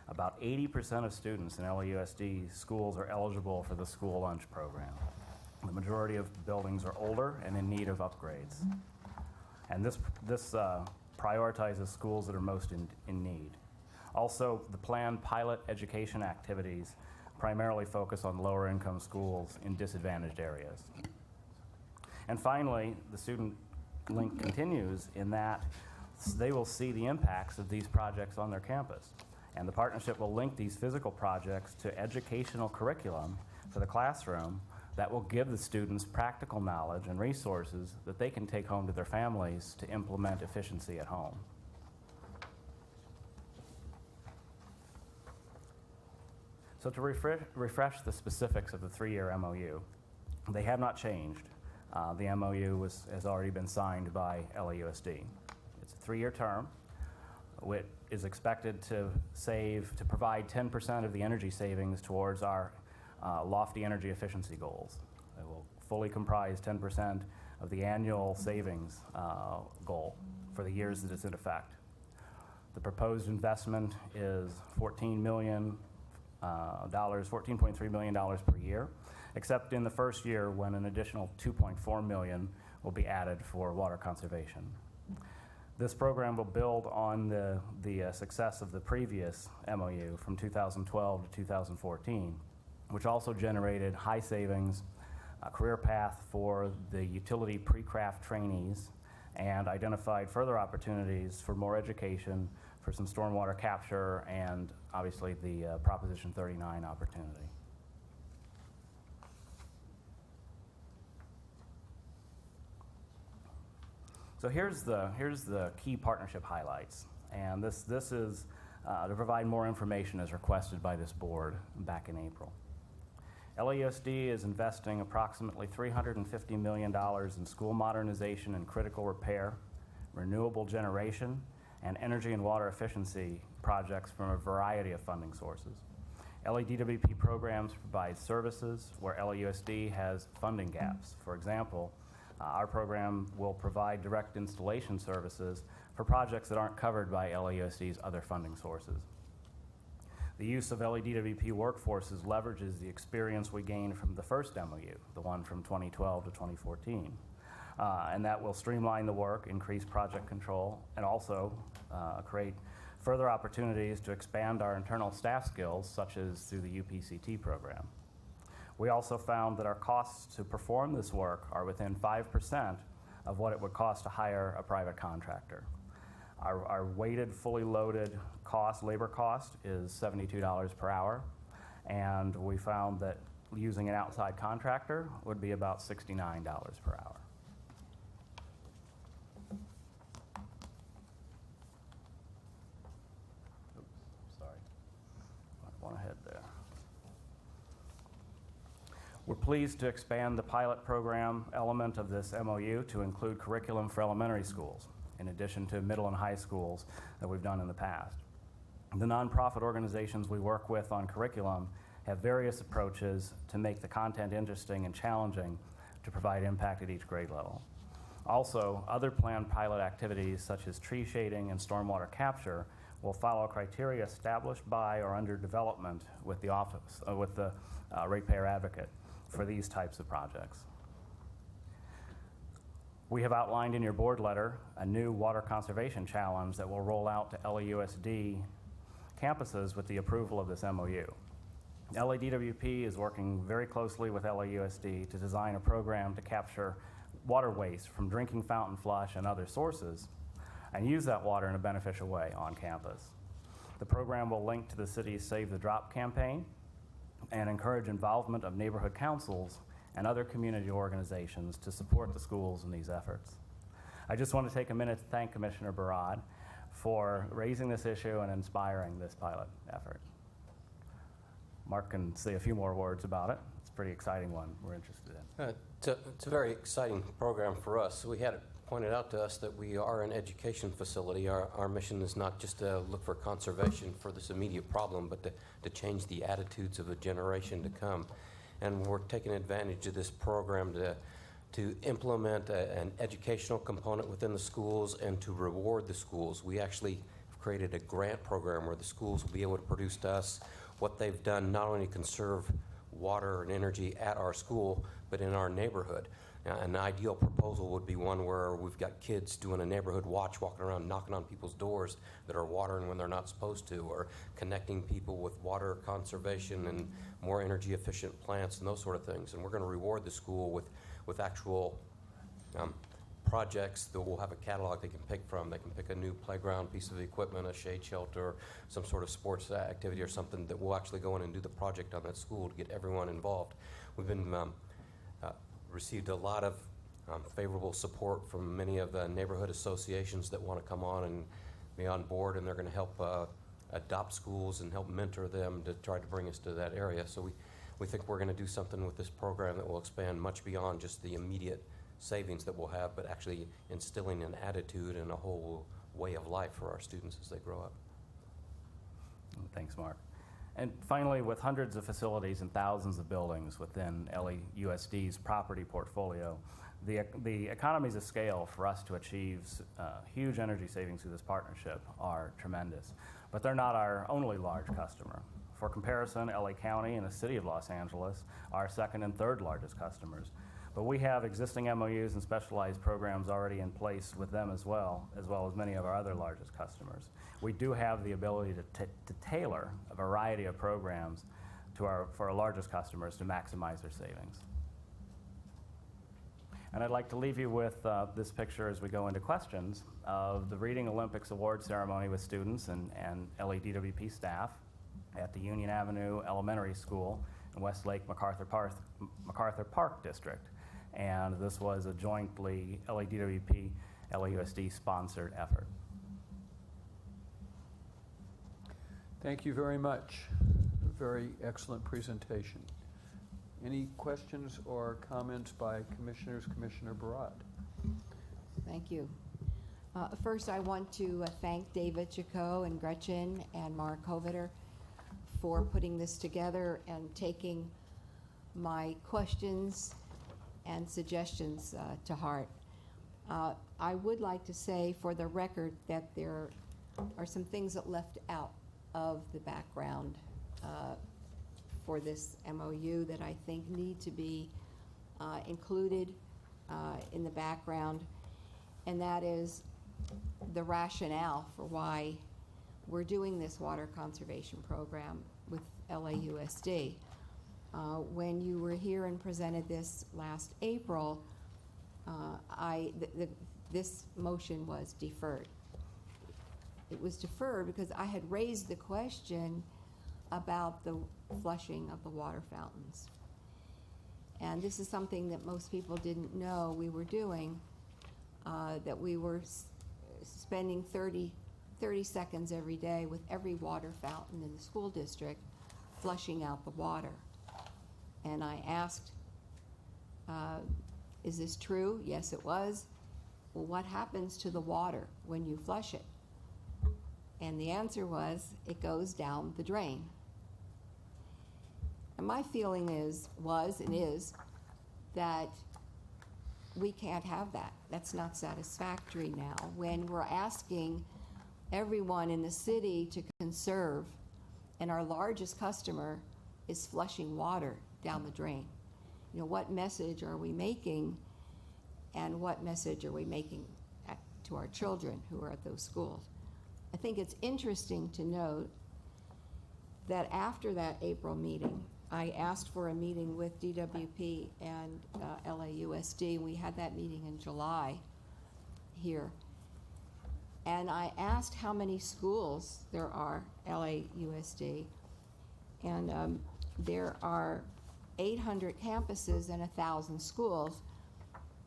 About 80% of students in LAUSD schools are eligible for the school lunch program. The majority of buildings are older and in need of upgrades. And this prioritizes schools that are most in need. Also, the planned pilot education activities primarily focus on lower income schools in disadvantaged areas. And finally, the student link continues in that they will see the impacts of these projects on their campus. And the partnership will link these physical projects to educational curriculum for the classroom that will give the students practical knowledge and resources that they can take home to their families to implement efficiency at home. So to refresh the specifics of the 3-year MOU, they have not changed. The MOU has already been signed by LAUSD. It's a 3-year term, which is expected to provide 10% of the energy savings towards our lofty energy efficiency goals. It will fully comprise 10% of the annual savings goal for the years that it's in effect. The proposed investment is $14.3 million per year, except in the first year when an additional $2.4 million will be added for water conservation. This program will build on the success of the previous MOU from 2012 to 2014, which also generated high savings, a career path for the utility pre-craft trainees, and identified further opportunities for more education, for some stormwater capture, and obviously the Proposition 39 opportunity. So here's the key partnership highlights. And this is to provide more information as requested by this board back in April. LAUSD is investing approximately $350 million in school modernization and critical repair, renewable generation, and energy and water efficiency projects from a variety of funding sources. LADWP programs provide services where LAUSD has funding gaps. For example, our program will provide direct installation services for projects that aren't covered by LAUSD's other funding sources. The use of LADWP workforces leverages the experience we gained from the first MOU, the one from 2012 to 2014. And that will streamline the work, increase project control, and also create further opportunities to expand our internal staff skills, such as through the UPCT program. We also found that our costs to perform this work are within 5% of what it would cost to hire a private contractor. Our weighted, fully loaded labor cost is $72 per hour, and we found that using an outside contractor would be about $69 per hour. We're pleased to expand the pilot program element of this MOU to include curriculum for elementary schools, in addition to middle and high schools that we've done in the past. The nonprofit organizations we work with on curriculum have various approaches to make the content interesting and challenging to provide impact at each grade level. Also, other planned pilot activities such as tree shading and stormwater capture will follow criteria established by or under development with the office, with the ratepayer advocate for these types of projects. We have outlined in your board letter a new water conservation challenge that will roll out to LAUSD campuses with the approval of this MOU. LADWP is working very closely with LAUSD to design a program to capture water waste from drinking fountain flush and other sources and use that water in a beneficial way on campus. The program will link to the city's Save the Drop campaign and encourage involvement of neighborhood councils and other community organizations to support the schools in these efforts. I just want to take a minute to thank Commissioner Barad for raising this issue and inspiring this pilot effort. Mark can say a few more words about it. It's a pretty exciting one we're interested in. It's a very exciting program for us. We had it pointed out to us that we are an education facility. Our mission is not just to look for conservation for this immediate problem, but to change the attitudes of a generation to come. And we're taking advantage of this program to implement an educational component within the schools and to reward the schools. We actually have created a grant program where the schools will be able to produce to us what they've done, not only conserve water and energy at our school, but in our neighborhood. An ideal proposal would be one where we've got kids doing a neighborhood watch, walking around knocking on people's doors that are watering when they're not supposed to, or connecting people with water conservation and more energy efficient plants and those sort of things. And we're going to reward the school with actual projects that will have a catalog they can pick from. They can pick a new playground piece of equipment, a shade shelter, some sort of sports activity or something that will actually go in and do the project on that school to get everyone involved. We've been received a lot of favorable support from many of the neighborhood associations that want to come on and be on board, and they're going to help adopt schools and help mentor them to try to bring us to that area. So we think we're going to do something with this program that will expand much beyond just the immediate savings that we'll have, but actually instilling an attitude and a whole way of life for our students as they grow up. Thanks, Mark. And finally, with hundreds of facilities and thousands of buildings within LAUSD's property portfolio, the economies of scale for us to achieve huge energy savings through this partnership are tremendous. But they're not our only large customer. For comparison, LA County and the City of Los Angeles are our second and third largest customers. But we have existing MOUs and specialized programs already in place with them as well as many of our other largest customers. We do have the ability to tailor a variety of programs for our largest customers to maximize their savings. And I'd like to leave you with this picture as we go into questions of the Reading Olympics Award ceremony with students and LADWP staff at the Union Avenue Elementary School in Westlake MacArthur Park District. And this was a jointly LADWP LAUSD-sponsored effort. Thank you very much. A very excellent presentation. Any questions or comments by commissioners? Commissioner Barad. Thank you. First, I want to thank David Jaco and Gretchen and Mark Hoveder for putting this together and taking my questions and suggestions to heart. I would like to say for the record that there are some things that left out of the background for this MOU that I think need to be included in the background, and that is the rationale for why we're doing this water conservation program with LAUSD. When you were here and presented this last April, this motion was deferred. It was deferred because I had raised the question about the flushing of the water fountains. And this is something that most people didn't know we were doing, that we were spending 30 seconds every day with every water fountain in the school district flushing out the water. And I asked, is this true? Yes, it was. Well, what happens to the water when you flush it? And the answer was, it goes down the drain. And my feeling was and is that we can't have that. That's not satisfactory now. When we're asking everyone in the city to conserve, and our largest customer is flushing water down the drain. You know, what message are we making, and what message are we making to our children who are at those schools? I think it's interesting to note that after that April meeting, I asked for a meeting with DWP and LAUSD. We had that meeting in July here. And I asked how many schools there are, LAUSD, and there are 800 campuses and 1,000 schools.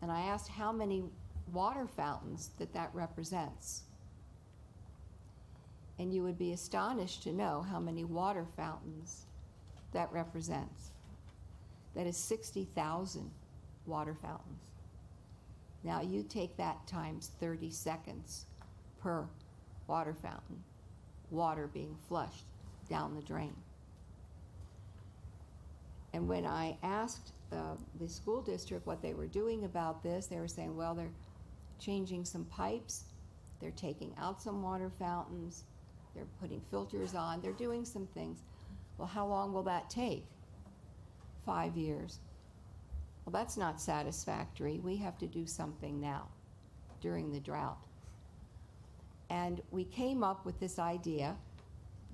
And I asked how many water fountains that represents. And you would be astonished to know how many water fountains that represents. That is 60,000 water fountains. Now you take that times 30 seconds per water fountain, water being flushed down the drain. And when I asked the school district what they were doing about this, they were saying, well, they're changing some pipes, they're taking out some water fountains, they're putting filters on, they're doing some things. Well, how long will that take? 5 years. Well, that's not satisfactory. We have to do something now during the drought. And we came up with this idea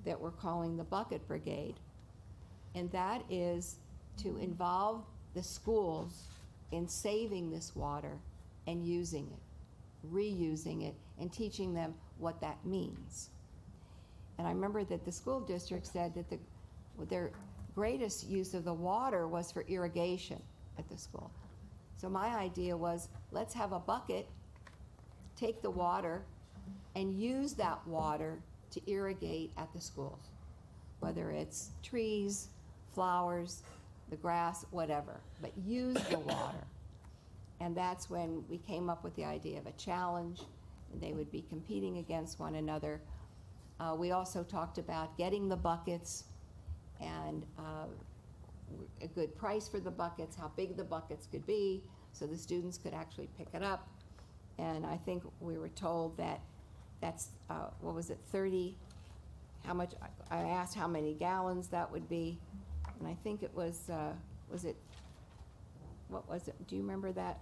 that we're calling the Bucket Brigade, and that is to involve the schools in saving this water and using it, reusing it, and teaching them what that means. And I remember that the school district said that their greatest use of the water was for irrigation at the school. So my idea was, let's have a bucket, take the water, and use that water to irrigate at the schools, whether it's trees, flowers, the grass, whatever, but use the water. And that's when we came up with the idea of a challenge, and they would be competing against one another. We also talked about getting the buckets and a good price for the buckets, how big the buckets could be, so the students could actually pick it up. And I think we were told that that's, 30, how much, I asked how many gallons that would be, and I think it was it, what was it, do you remember that?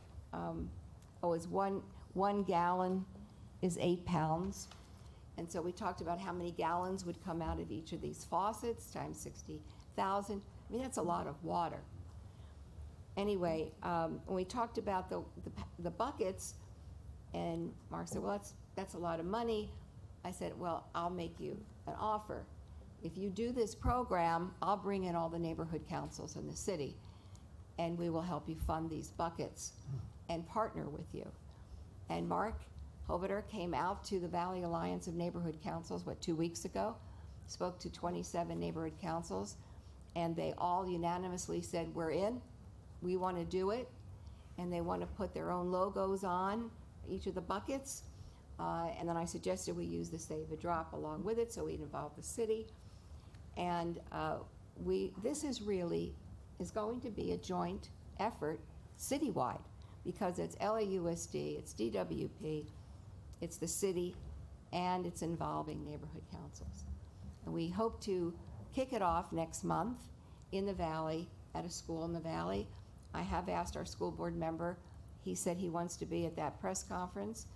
It's one gallon is 8 pounds. And so we talked about how many gallons would come out of each of these faucets times 60,000. I mean, that's a lot of water. Anyway, when we talked about the buckets, and Mark said, well, that's a lot of money. I said, well, I'll make you an offer. If you do this program, I'll bring in all the neighborhood councils in the city, and we will help you fund these buckets and partner with you. And Mark Hoveder came out to the Valley Alliance of Neighborhood Councils, 2 weeks ago, spoke to 27 neighborhood councils, and they all unanimously said, we're in, we want to do it, and they want to put their own logos on each of the buckets. And then I suggested we use the Save a Drop along with it, so we'd involve the city. And this is going to be a joint effort citywide, because it's LAUSD, it's DWP, it's the city, and it's involving neighborhood councils. And we hope to kick it off next month in the Valley, at a school in the Valley. I have asked our school board member, he said he wants to be at that press conference.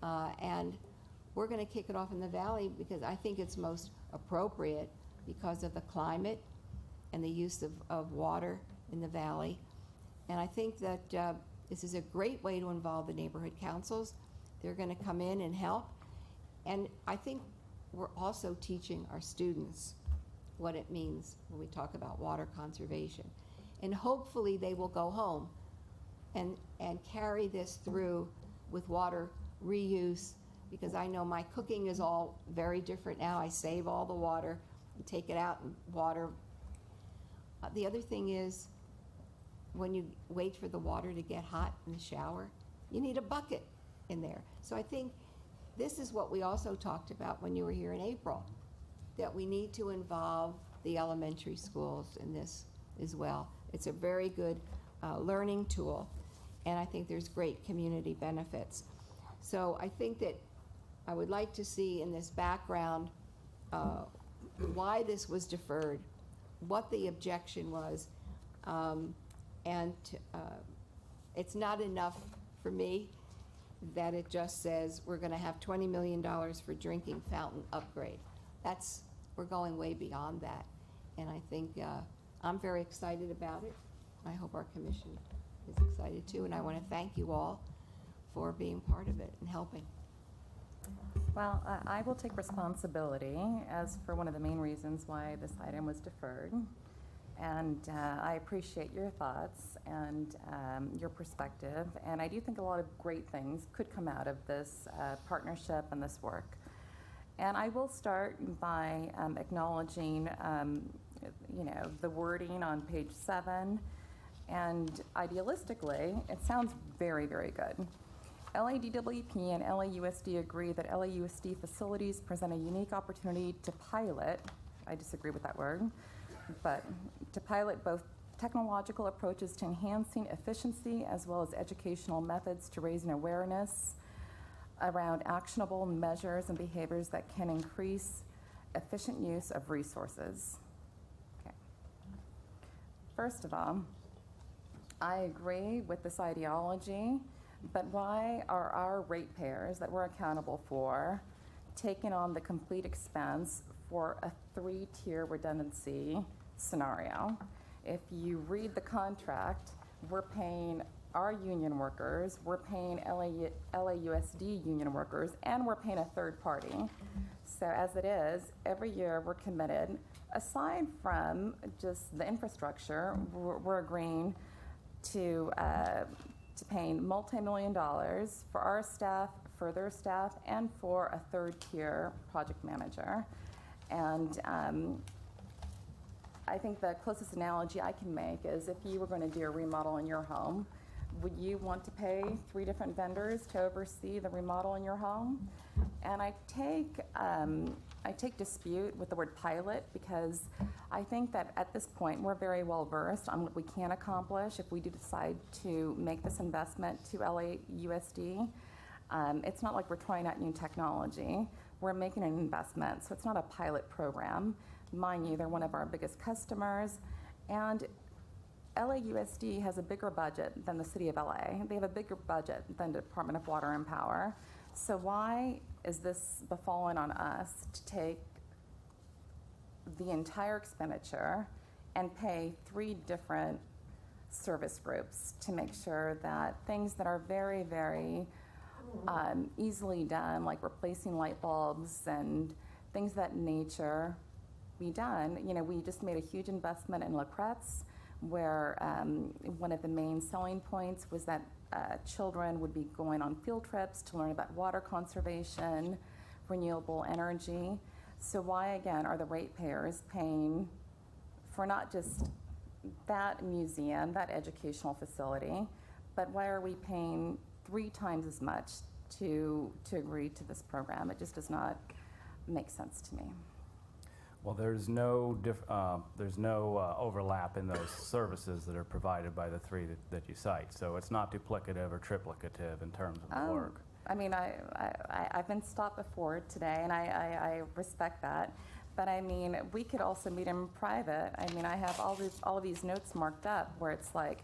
And we're going to kick it off in the Valley because I think it's most appropriate because of the climate and the use of water in the Valley. And I think that this is a great way to involve the neighborhood councils. They're going to come in and help. And I think we're also teaching our students what it means when we talk about water conservation. And hopefully they will go home and carry this through with water reuse, because I know my cooking is all very different now. I save all the water and take it out and water. The other thing is, when you wait for the water to get hot in the shower, you need a bucket in there. So I think this is what we also talked about when you were here in April, that we need to involve the elementary schools in this as well. It's a very good learning tool, and I think there's great community benefits. So I think that I would like to see in this background why this was deferred, what the objection was, and it's not enough for me that it just says we're going to have $20 million for drinking fountain upgrade. We're going way beyond that, and I think I'm very excited about it. I hope our commission is excited too, and I want to thank you all for being part of it and helping. Well, I will take responsibility as for one of the main reasons why this item was deferred. And I appreciate your thoughts and your perspective. And I do think a lot of great things could come out of this partnership and this work. And I will start by acknowledging, the wording on page 7. And idealistically, it sounds very, very good. LADWP and LAUSD agree that LAUSD facilities present a unique opportunity to pilot, I disagree with that word, but to pilot both technological approaches to enhancing efficiency as well as educational methods to raising awareness around actionable measures and behaviors that can increase efficient use of resources. Okay. First of all, I agree with this ideology, but why are our ratepayers that we're accountable for taking on the complete expense for a 3-tier redundancy scenario? If you read the contract, we're paying our union workers, we're paying LAUSD union workers, and we're paying a third party. So as it is, every year we're committed, aside from just the infrastructure, we're agreeing to paying multi-million dollars for our staff, for their staff, and for a third-tier project manager. And I think the closest analogy I can make is if you were going to do a remodel in your home, would you want to pay 3 different vendors to oversee the remodel in your home? And I take dispute with the word pilot, because I think that at this point we're very well versed on what we can accomplish if we do decide to make this investment to LAUSD. It's not like we're trying out new technology. We're making an investment, so it's not a pilot program. Mind you, they're one of our biggest customers, and LAUSD has a bigger budget than the City of LA. They have a bigger budget than the Department of Water and Power. So why is this befallen on us to take the entire expenditure and pay 3 different service groups to make sure that things that are very, very easily done, like replacing light bulbs and things of that nature, be done? We just made a huge investment in La Kretz. where one of the main selling points was that children would be going on field trips to learn about water conservation, renewable energy. So why, again, are the ratepayers paying for not just that museum, that educational facility, but why are we paying 3 times as much to agree to this program? It just does not make sense to me. Well, there's no overlap in those services that are provided by the 3 that you cite. So it's not duplicative or triplicative in terms of the work. I mean, I've been stopped before today, and I respect that. But I mean, we could also meet in private. I mean, I have all of these notes marked up where it's like,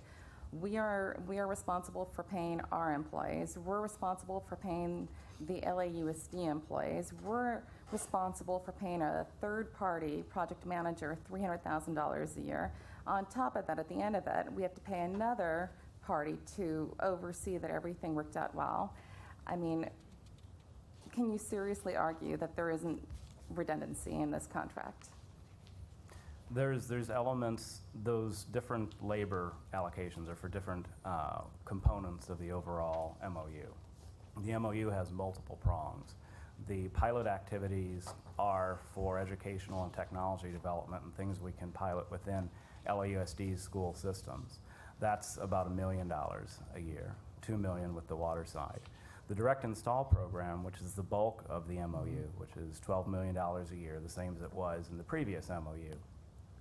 we are responsible for paying our employees. We're responsible for paying the LAUSD employees. We're responsible for paying a third-party project manager $300,000 a year. On top of that, at the end of it, we have to pay another party to oversee that everything worked out well. I mean, can you seriously argue that there isn't redundancy in this contract? There's elements, those different labor allocations are for different components of the overall MOU. The MOU has multiple prongs. The pilot activities are for educational and technology development and things we can pilot within LAUSD's school systems. That's about $1 million a year, $2 million with the water side. The direct install program, which is the bulk of the MOU, which is $12 million a year, the same as it was in the previous MOU,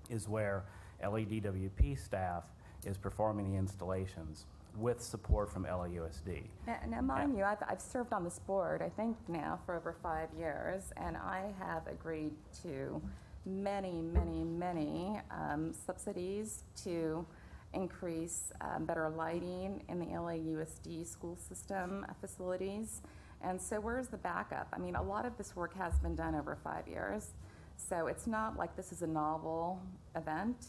is where LADWP staff is performing the installations with support from LAUSD. Now mind you, I've served on this board, I think now, for over 5 years, and I have agreed to many, many, many subsidies to increase better lighting in the LAUSD school system facilities. And so where's the backup? I mean, a lot of this work has been done over 5 years. So it's not like this is a novel event.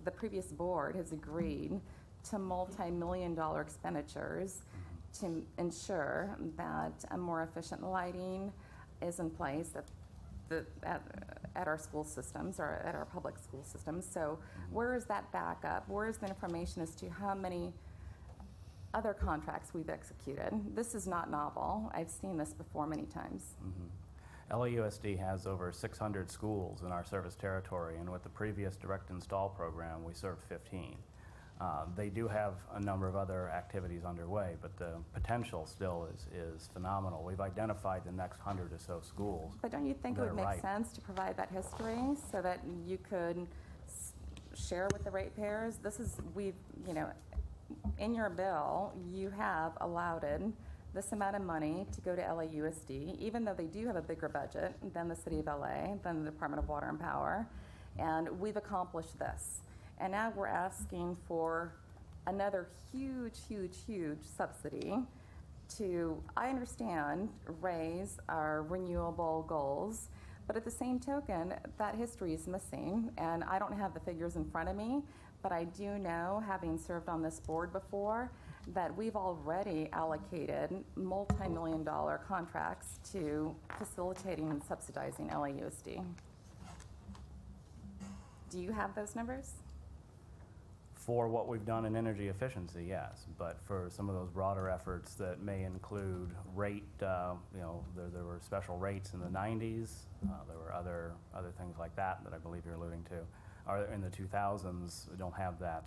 The previous board has agreed to multi-million-dollar expenditures to ensure that a more efficient lighting is in place at our school systems or at our public school systems. So where is that backup? Where is the information as to how many other contracts we've executed? This is not novel. I've seen this before many times. LAUSD has over 600 schools in our service territory, and with the previous direct install program, we served 15. They do have a number of other activities underway, but the potential still is phenomenal. We've identified the next 100 or so schools. But don't you think it would make sense to provide that history so that you could share with the ratepayers? This is, in your bill, you have allowed this amount of money to go to LAUSD, even though they do have a bigger budget than the City of LA, than the Department of Water and Power, and we've accomplished this. And now we're asking for another huge, huge, huge subsidy to, I understand, raise our renewable goals, but at the same token, that history is missing, and I don't have the figures in front of me, but I do know, having served on this board before, that we've already allocated multi-million-dollar contracts to facilitating and subsidizing LAUSD. Do you have those numbers? For what we've done in energy efficiency, yes, but for some of those broader efforts that may include rate, there were special rates in the 90s, there were other things like that I believe you're alluding to. In the 2000s, we don't have that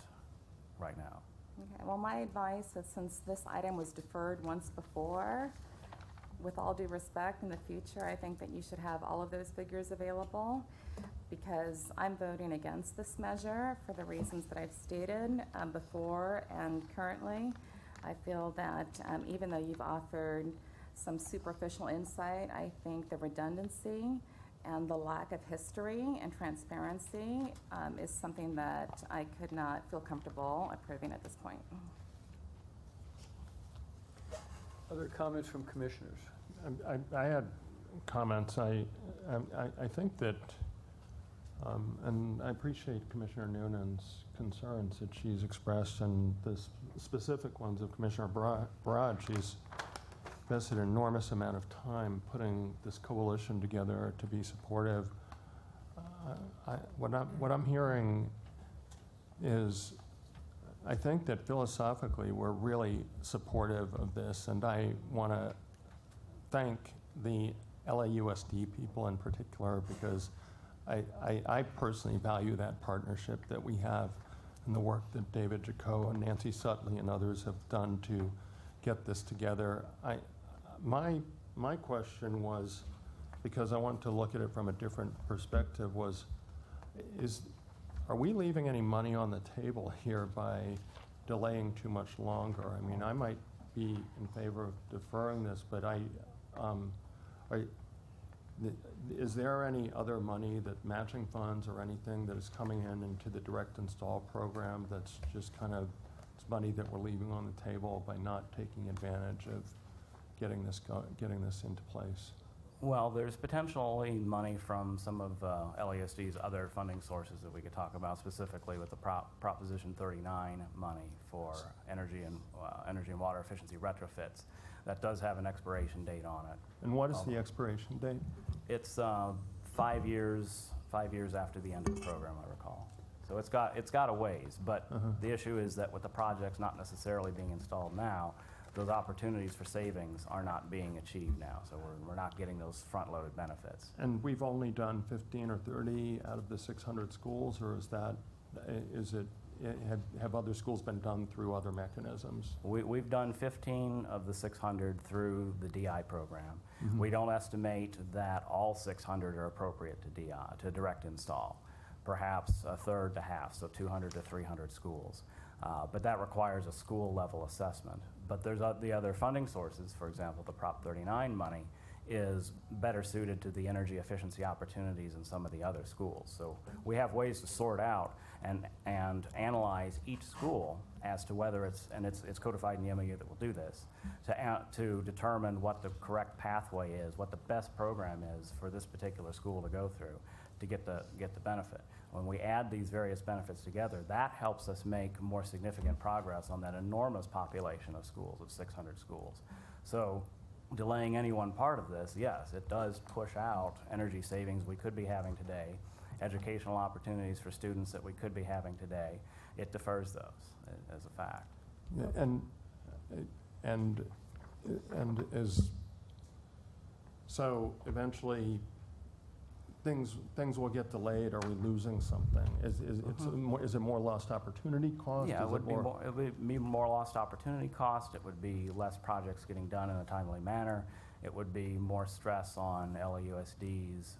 right now. Okay, well, my advice is, since this item was deferred once before, with all due respect, in the future, I think that you should have all of those figures available, because I'm voting against this measure for the reasons that I've stated before and currently. I feel that even though you've offered some superficial insight, I think the redundancy and the lack of history and transparency is something that I could not feel comfortable approving at this point. Other comments from commissioners? I had comments. I think that, and I appreciate Commissioner Noonan's concerns that she's expressed, and the specific ones of Commissioner Broad. She's invested an enormous amount of time putting this coalition together to be supportive what I'm hearing is, I think that philosophically, we're really supportive of this, and I want to thank the LAUSD people in particular, because I personally value that partnership that we have and the work that David Jaco and Nancy Sutley and others have done to get this together. My question was, because I want to look at it from a different perspective, was, are we leaving any money on the table here by delaying too much longer? I mean, I might be in favor of deferring this, but is there any other money, that matching funds or anything that is coming into the direct install program that's just kind of, it's money that we're leaving on the table by not taking advantage of getting this into place? Well, there's potentially money from some of LASD's other funding sources that we could talk about, specifically with the Proposition 39 money for energy and water efficiency retrofits. That does have an expiration date on it. And what is the expiration date? It's 5 years after the end of the program, I recall. So it's got a ways, but the issue is that with the projects not necessarily being installed now, those opportunities for savings are not being achieved now. So we're not getting those front-loaded benefits. And we've only done 15 or 30 out of the 600 schools, or have other schools been done through other mechanisms? We've done 15 of the 600 through the DI program. We don't estimate that all 600 are appropriate to DI, to direct install. Perhaps a third to half, so 200 to 300 schools. But that requires a school level assessment. But there's the other funding sources. For example, the Prop 39 money is better suited to the energy efficiency opportunities in some of the other schools. So we have ways to sort out and analyze each school as to whether it's codified in the MOU that will do this, to determine what the correct pathway is, what the best program is for this particular school to go through to get the benefit. When we add these various benefits together, that helps us make more significant progress on that enormous population of schools, of 600 schools. So delaying any one part of this, yes, it does push out energy savings we could be having today, educational opportunities for students that we could be having today. It defers those as a fact. Yeah, so eventually things will get delayed. Are we losing something? Is it more lost opportunity cost? Yeah, it would be more lost opportunity cost. It would be less projects getting done in a timely manner. It would be more stress on LAUSD's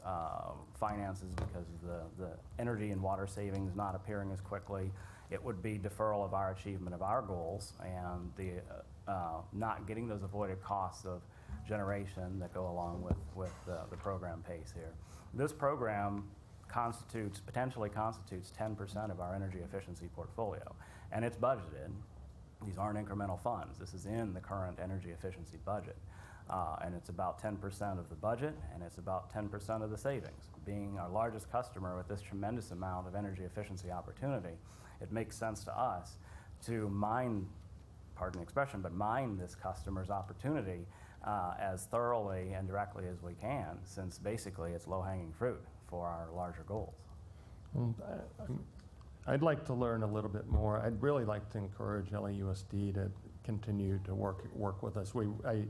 finances because of the energy and water savings not appearing as quickly. It would be deferral of our achievement of our goals and the not getting those avoided costs of generation that go along with the program pace here. This program potentially constitutes 10% of our energy efficiency portfolio, and it's budgeted. These aren't incremental funds. This is in the current energy efficiency budget, and it's about 10% of the budget, and it's about 10% of the savings. Being our largest customer with this tremendous amount of energy efficiency opportunity, it makes sense to us to mine, pardon the expression, but mine this customer's opportunity as thoroughly and directly as we can, since basically it's low-hanging fruit for our larger goals. I'd like to learn a little bit more. I'd really like to encourage LAUSD to continue to work with us. I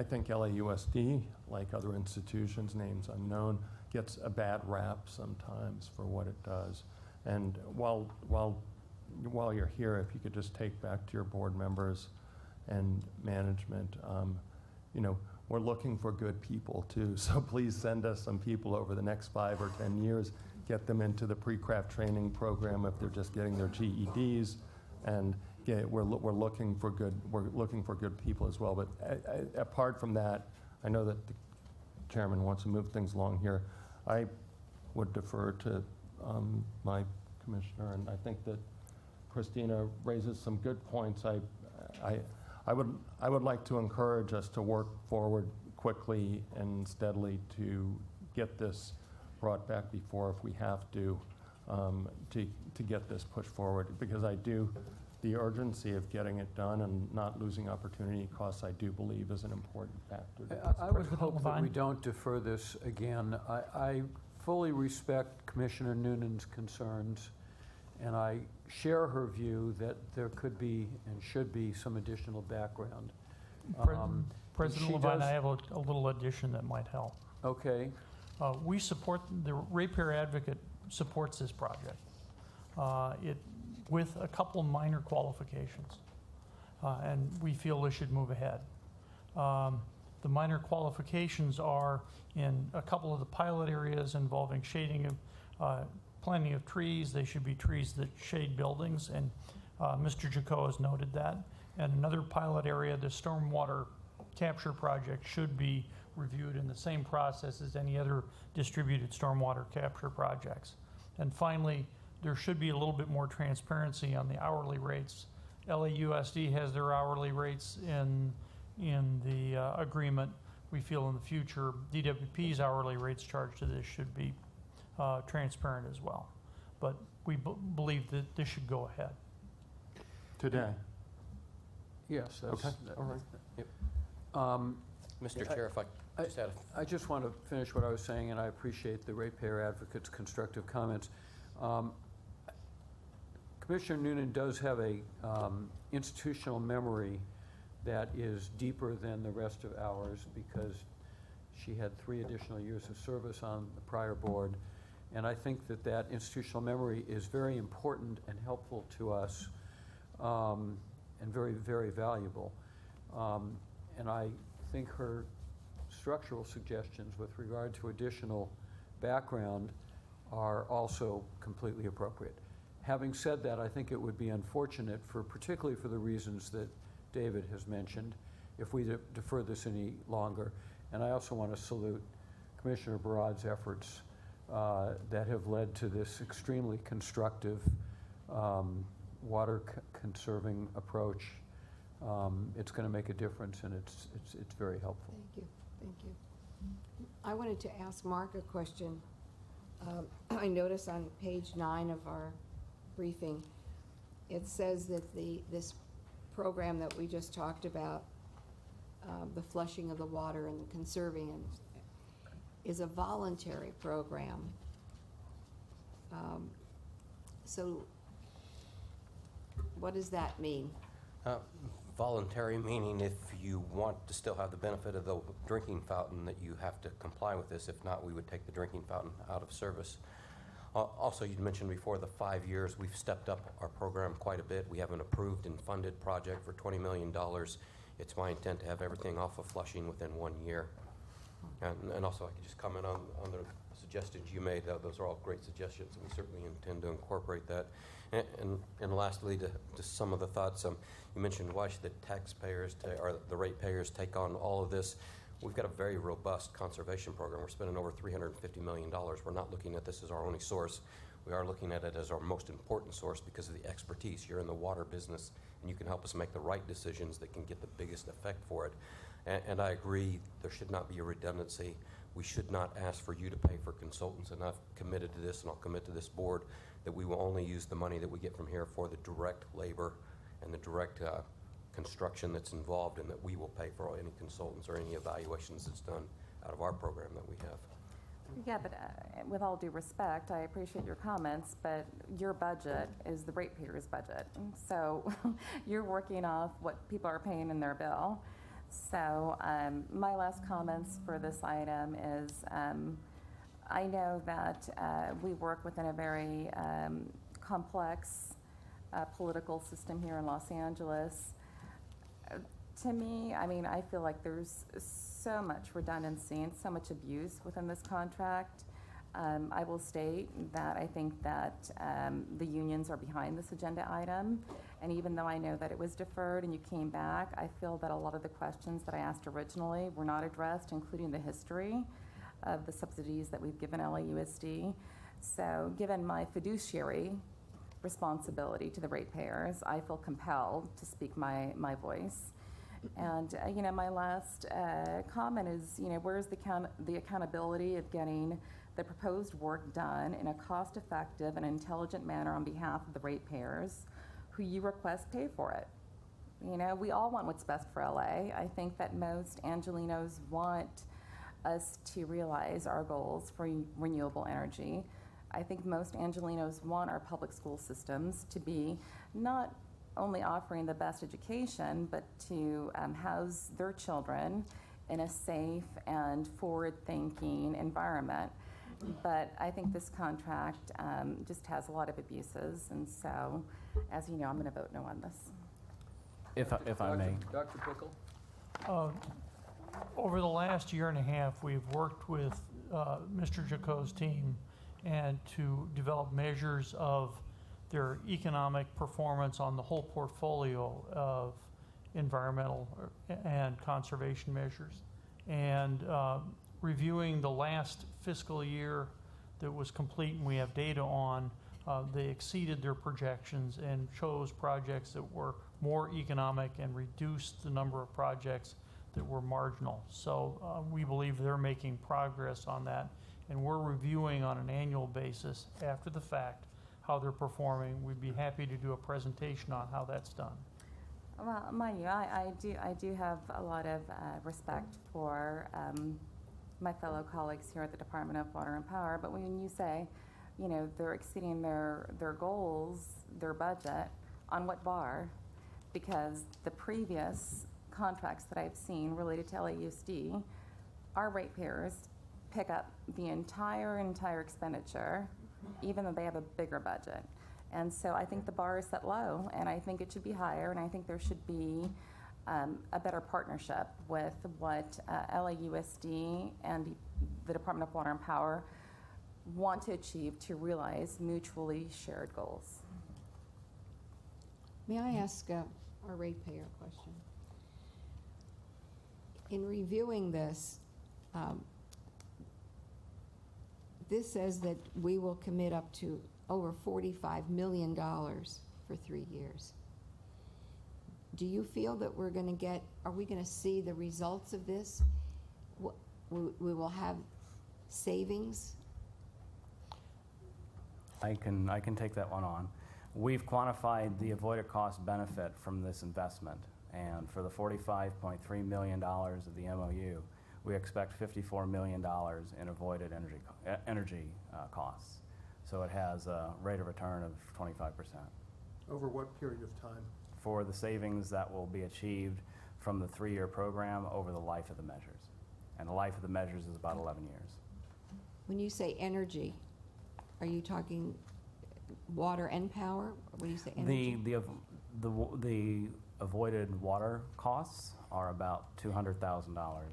think LAUSD, like other institutions, names unknown, gets a bad rap sometimes for what it does. And while you're here, if you could just take back to your board members and management, we're looking for good people too. So please send us some people over the next 5 or 10 years, get them into the pre-craft training program if they're just getting their GEDs, and we're looking for good people as well. But apart from that, I know that the chairman wants to move things along here. I would defer to my commissioner, and I think that Christina raises some good points. I would like to encourage us to work forward quickly and steadily to get this brought back before, if we have to get this pushed forward, because I do the urgency of getting it done and not losing opportunity costs, I do believe, is an important factor. I would hope that we don't defer this again. I fully respect Commissioner Noonan's concerns, and I share her view that there could be and should be some additional background. President she Levine, does- I have a little addition that might help. Okay. We support, the ratepayer advocate supports this project. With a couple minor qualifications, and we feel this should move ahead. The minor qualifications are in a couple of the pilot areas involving shading of, planting of trees. They should be trees that shade buildings, and Mr. Jaco has noted that. And another pilot area, the stormwater capture project, should be reviewed in the same process as any other distributed stormwater capture projects. And finally, there should be a little bit more transparency on the hourly rates. LAUSD has their hourly rates in the agreement. We feel in the future, DWP's hourly rates charged to this should be transparent as well. But we believe that this should go ahead. Today. Yes, that's... Okay. that- All right. Yep. Mr. Chair, if I just had I just want to finish what I was saying, and I appreciate the ratepayer advocate's constructive comments. Commissioner Noonan does have a institutional memory that is deeper than the rest of ours because she had 3 additional years of service on the prior board. And I think that that institutional memory is very important and helpful to us, and very, very valuable. And I think her structural suggestions with regard to additional background are also completely appropriate. Having said that, I think it would be unfortunate, particularly for the reasons that David has mentioned, if we defer this any longer. And I also want to salute Commissioner Barad's efforts that have led to this extremely constructive water conserving approach. It's going to make a difference, and it's very helpful. Thank you, thank you. I wanted to ask Mark a question. I notice on page 9 of our briefing, it says that this program that we just talked about, the flushing of the water and the conserving, is a voluntary program. So what does that mean? Voluntary meaning if you want to still have the benefit of the drinking fountain, that you have to comply with this. If not, we would take the drinking fountain out of service. Also, you mentioned before the 5 years. We've stepped up our program quite a bit. We have an approved and funded project for $20 million. It's my intent to have everything off of Flushing within 1 year. And also, I could just comment on the suggestions you made. Those are all great suggestions, and we certainly intend to incorporate that. And lastly, to some of the thoughts, you mentioned why should the taxpayers or the ratepayers take on all of this? We've got a very robust conservation program. We're spending over $350 million. We're not looking at this as our only source. We are looking at it as our most important source because of the expertise. You're in the water business, and you can help us make the right decisions that can get the biggest effect for it. And I agree, there should not be a redundancy. We should not ask for you to pay for consultants, and I've committed to this, and I'll commit to this board, that we will only use the money that we get from here for the direct labor and the direct construction that's involved, and that we will pay for any consultants or any evaluations that's done out of our program that we have. Yeah, but with all due respect, I appreciate your comments, but your budget is the ratepayers' budget. So you're working off what people are paying in their bill. So my last comments for this item is I know that we work within a very complex political system here in Los Angeles. To me, I mean, I feel like there's so much redundancy and so much abuse within this contract. I will state that I think that the unions are behind this agenda item. And even though I know that it was deferred and you came back, I feel that a lot of the questions that I asked originally were not addressed, including the history of the subsidies that we've given LAUSD. So given my fiduciary responsibility to the ratepayers, I feel compelled to speak my voice. And you know, my last comment is, you know, where's the accountability of getting the proposed work done in a cost-effective and intelligent manner on behalf of the ratepayers who you request pay for it. You know, we all want what's best for LA. I think that most Angelenos want us to realize our goals for renewable energy. I think most Angelenos want our public school systems to be not only offering the best education, but to house their children in a safe and forward-thinking environment. But I think this contract just has a lot of abuses, and so, as you know, I'm going to vote no on this. If I may. Dr. Pickle? Over the last year and a half, we've worked with Mr. Jaco's team and to develop measures of their economic performance on the whole portfolio of environmental and conservation measures. And reviewing the last fiscal year that was complete and we have data on, they exceeded their projections and chose projects that were more economic and reduced the number of projects that were marginal. So we believe they're making progress on that, and we're reviewing on an annual basis after the fact how they're performing. We'd be happy to do a presentation on how that's done. Well, mind you, I do have a lot of respect for my fellow colleagues here at the Department of Water and Power, but when you say, you know, they're exceeding their goals, their budget, on what bar? Because the previous contracts that I've seen related to LAUSD, our ratepayers pick up the entire expenditure, even though they have a bigger budget. And so I think the bar is set low, and I think it should be higher, and I think there should be a better partnership with what LAUSD and the Department of Water and Power want to achieve to realize mutually shared goals. May I ask our ratepayer question? In reviewing this, this says that we will commit up to over $45 million for 3 years. Do you feel that we're going to get, are we going to see the results of this? We will have savings? I can take that one on. We've quantified the avoided cost benefit from this investment, and for the $45.3 million of the MOU, we expect $54 million in avoided energy costs. So it has a rate of return of 25%. Over what period of time? For the savings that will be achieved from the 3-year program over the life of the measures. And the life of the measures is about 11 years. When you say energy, are you talking water and power? When you say energy? The avoided water costs are about $200,000.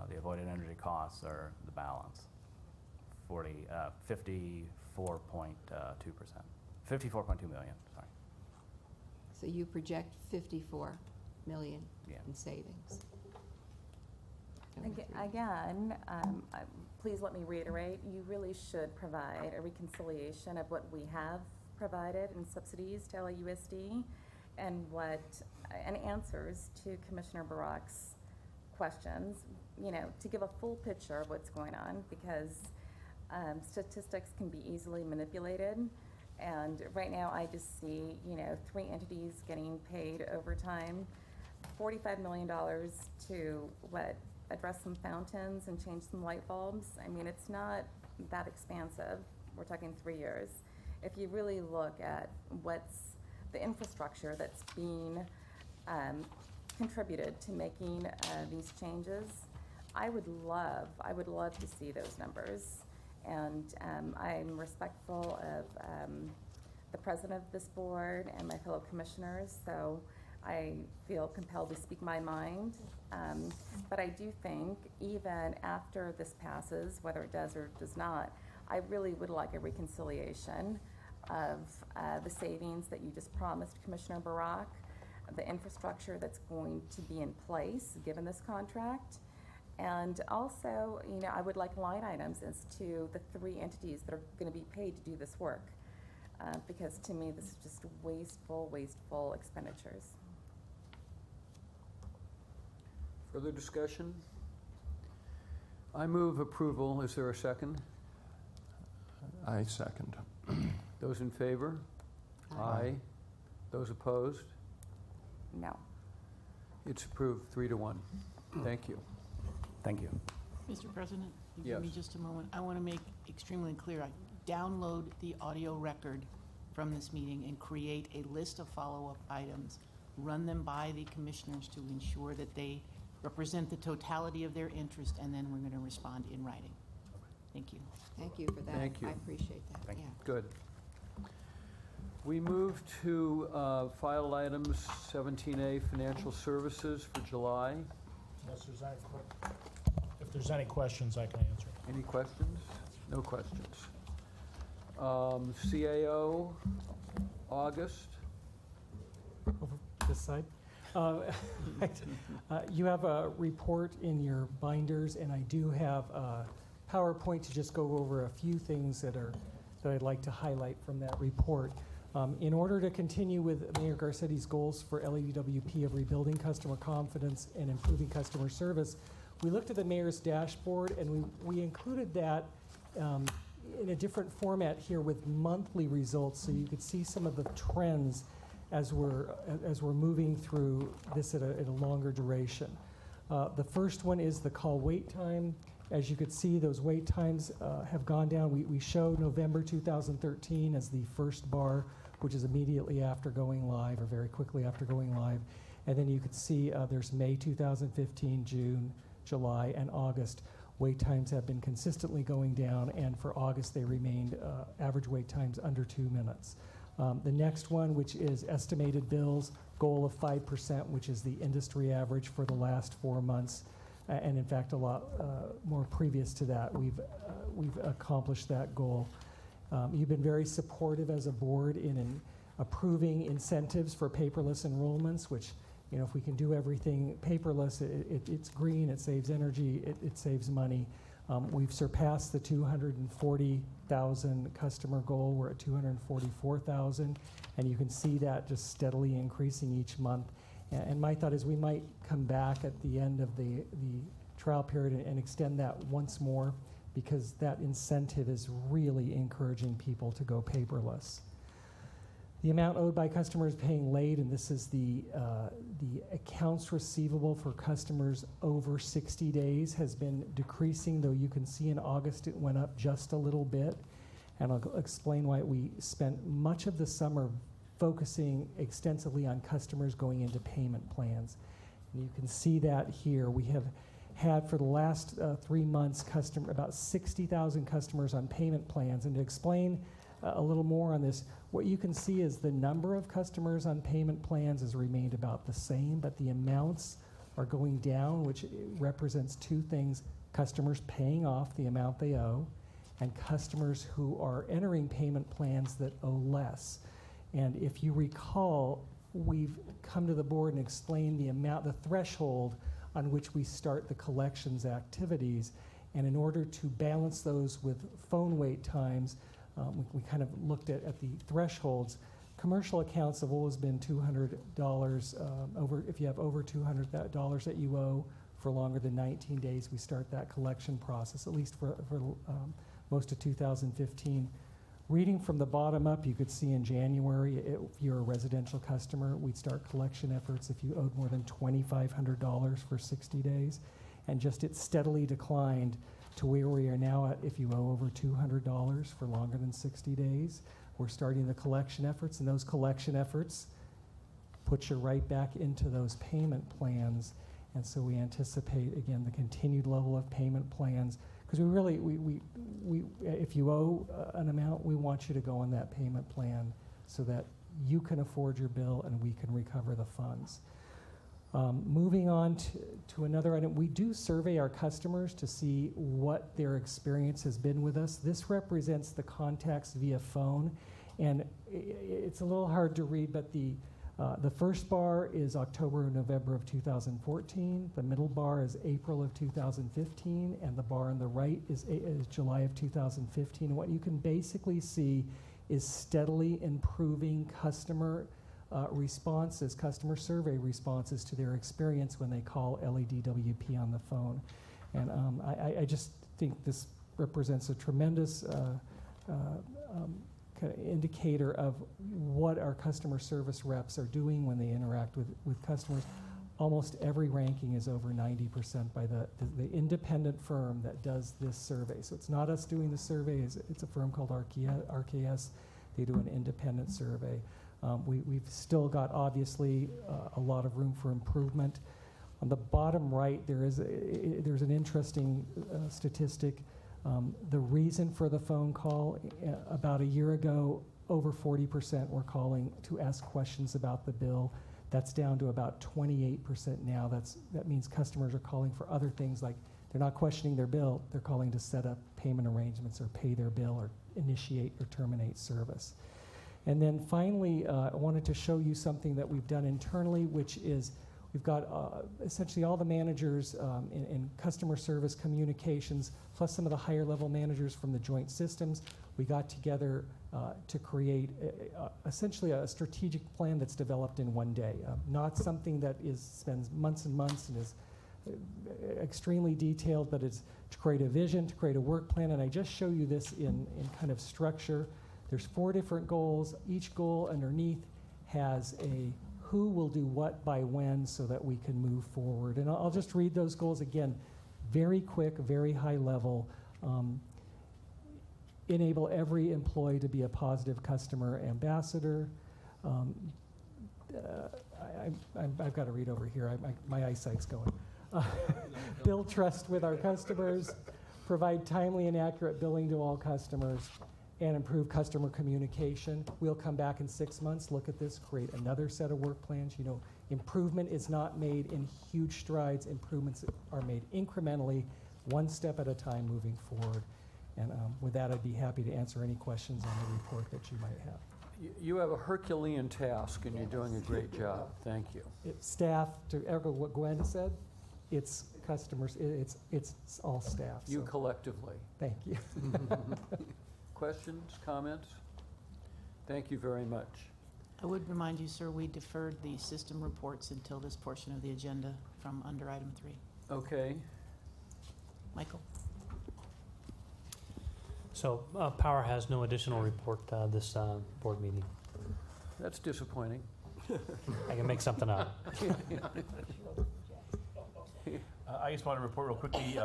The avoided energy costs are the balance, 54.2%, 54.2 million, sorry. So you project 54 million in savings. Again, please let me reiterate, you really should provide a reconciliation of what we have provided in subsidies to LAUSD and answers to Commissioner Barak's questions, you know, to give a full picture of what's going on, because statistics can be easily manipulated. And right now I just see, you know, 3 entities getting paid overtime, $45 million to address some fountains and change some light bulbs. I mean, it's not that expansive. We're talking 3 years. If you really look at what's the infrastructure that's being contributed to making these changes, I would love to see those numbers. And I'm respectful of the president of this board and my fellow commissioners, so I feel compelled to speak my mind. But I do think even after this passes, whether it does or does not, I really would like a reconciliation of the savings that you just promised, Commissioner Barak, the infrastructure that's going to be in place given this contract. And also, you know, I would like line items as to the 3 entities that are going to be paid to do this work, because to me this is just wasteful expenditures. Further discussion? I move approval. Is there a second? I second. Those in favor? Aye. Those opposed? No. It's approved 3-1. Thank you. Thank you. Mr. President, you Yes. give me just a moment. I want to make extremely clear, I download the audio record from this meeting and create a list of follow-up items, run them by the commissioners to ensure that they represent the totality of their interest, and then we're going to respond in writing. Thank you. Thank you for that. Thank you. I appreciate that, Thank yeah. you. Good. We move to file items 17A, financial services for July. Unless there's any, if there's any questions, I can answer. Any questions? No questions. CAO, August. Over this side. You have a report in your binders, and I do have a PowerPoint to just go over a few things that I'd like to highlight from that report. In order to continue with Mayor Garcetti's goals for LADWP of rebuilding customer confidence and improving customer service, we looked at the mayor's dashboard, and we included that in a different format here with monthly results, so you could see some of the trends as we're moving through this at a longer duration. The first one is the call wait time. As you could see, those wait times have gone down. We show November 2013 as the first bar, which is immediately after going live or very quickly after going live. And then you could see there's May 2015, June, July, and August. Wait times have been consistently going down, and for August they remained average wait times under 2 minutes. The next one, which is estimated bills, goal of 5%, which is the industry average for the last 4 months. And in fact, a lot more previous to that, we've accomplished that goal. You've been very supportive as a board in approving incentives for paperless enrollments, which, you know, if we can do everything paperless, it's green, it saves energy, it saves money. We've surpassed the 240,000 customer goal. We're at 244,000, and you can see that just steadily increasing each month. And my thought is we might come back at the end of the trial period and extend that once more, because that incentive is really encouraging people to go paperless. The amount owed by customers paying late, and this is the accounts receivable for customers over 60 days, has been decreasing, though you can see in August it went up just a little bit. And I'll explain why. We spent much of the summer focusing extensively on customers going into payment plans. And you can see that here. We have had for the last 3 months about 60,000 customers on payment plans. And to explain a little more on this, what you can see is the number of customers on payment plans has remained about the same, but the amounts are going down, which represents two things: customers paying off the amount they owe, and customers who are entering payment plans that owe less. And if you recall, we've come to the board and explained the threshold on which we start the collections activities. And in order to balance those with phone wait times, we kind of looked at the thresholds. Commercial accounts have always been $200 if you have over $200 that you owe for longer than 19 days, we start that collection process, at least for most of 2015. Reading from the bottom up, you could see in January, if you're a residential customer, we'd start collection efforts if you owed more than $2,500 for 60 days. And just it steadily declined to where we are now at if you owe over $200 for longer than 60 days. We're starting the collection efforts, and those collection efforts put you right back into those payment plans. And so we anticipate, again, the continued level of payment plans. Because if you owe an amount, we want you to go on that payment plan so that you can afford your bill and we can recover the funds. Moving on to another item, we do survey our customers to see what their experience has been with us. This represents the contacts via phone, and it's a little hard to read, but the first bar is October and November of 2014. The middle bar is April of 2015, and the bar on the right is July of 2015. And what you can basically see is steadily improving customer responses, customer survey responses to their experience when they call LADWP on the phone. And I just think this represents a tremendous kind of indicator of what our customer service reps are doing when they interact with customers. Almost every ranking is over 90% by the independent firm that does this survey. So it's not us doing the survey, it's a firm called RKS. They do an independent survey. We've still got, obviously, a lot of room for improvement. On the bottom right, there's an interesting statistic. The reason for the phone call, about a year ago, over 40% were calling to ask questions about the bill. That's down to about 28% now. That means customers are calling for other things, like they're not questioning their bill, they're calling to set up payment arrangements or pay their bill or initiate or terminate service. And then finally, I wanted to show you something that we've done internally, which is we've got essentially all the managers in customer service communications, plus some of the higher level managers from the joint systems. We got together to create essentially a strategic plan that's developed in one day, not something that spends months and months and is extremely detailed, but it's to create a vision, to create a work plan. And I just show you this in kind of structure. There's 4 different goals. Each goal underneath has a who will do what by when so that we can move forward. And I'll just read those goals again, very quick, very high level. Enable every employee to be a positive customer ambassador. I've got to read over here. My eyesight's going. Build trust with our customers. Provide timely and accurate billing to all customers. And improve customer communication. We'll come back in 6 months, look at this, create another set of work plans. You know, improvement is not made in huge strides. Improvements are made incrementally, one step at a time moving forward. And with that, I'd be happy to answer any questions on the report that you might have. You have a Herculean task, and you're doing a great job. Thank you. Staff, to echo what Gwen said, it's customers, it's all staff. You so. collectively. Thank you. Questions, comments? Thank you very much. I would remind you, sir, we deferred the system reports until this portion of the agenda from under item 3. Okay. Michael? So Power has no additional report this board meeting. That's disappointing. I can make something up. I just want to report real quickly.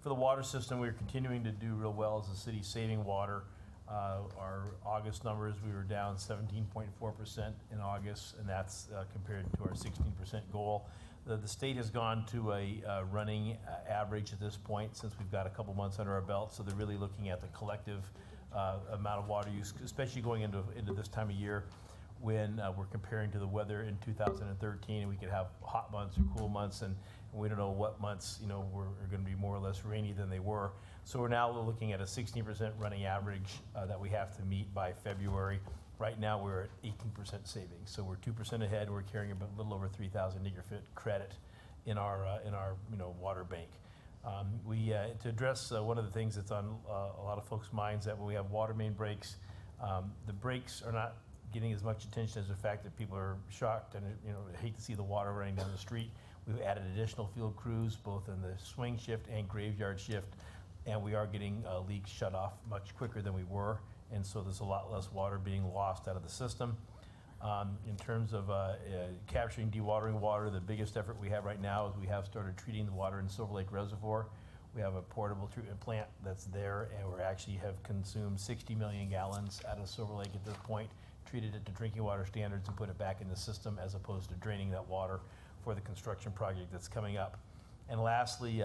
For the water system, we're continuing to do real well as a city, saving water. Our August numbers, we were down 17.4% in August, and that's compared to our 16% goal. The state has gone to a running average at this point since we've got a couple months under our belt, so they're really looking at the collective amount of water use, especially going into this time of year when we're comparing to the weather in 2013, and we could have hot months or cool months, and we don't know what months, are going to be more or less rainy than they were. So we're now looking at a 16% running average that we have to meet by February. Right now we're at 18% savings, so we're 2% ahead. We're carrying a little over 3,000 acre-foot credit in our water bank. To address one of the things that's on a lot of folks' minds, that when we have water main breaks, the breaks are not getting as much attention as the fact that people are shocked and hate to see the water running down the street. We've added additional field crews, both in the swing shift and graveyard shift, and we are getting leaks shut off much quicker than we were, and so there's a lot less water being lost out of the system. In terms of capturing dewatering water, the biggest effort we have right now is we have started treating the water in Silver Lake Reservoir. We have a portable treatment plant that's there, and we actually have consumed 60 million gallons out of Silver Lake at this point, treated it to drinking water standards, and put it back in the system as opposed to draining that water for the construction project that's coming up. And lastly,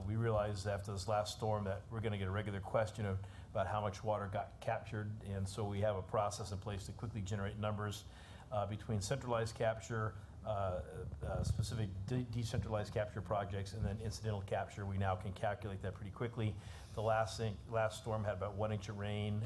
we realized after this last storm that we're going to get a regular question about how much water got captured, and so we have a process in place to quickly generate numbers between centralized capture, specific decentralized capture projects, and then incidental capture. We now can calculate that pretty quickly. The last storm had about 1 inch of rain,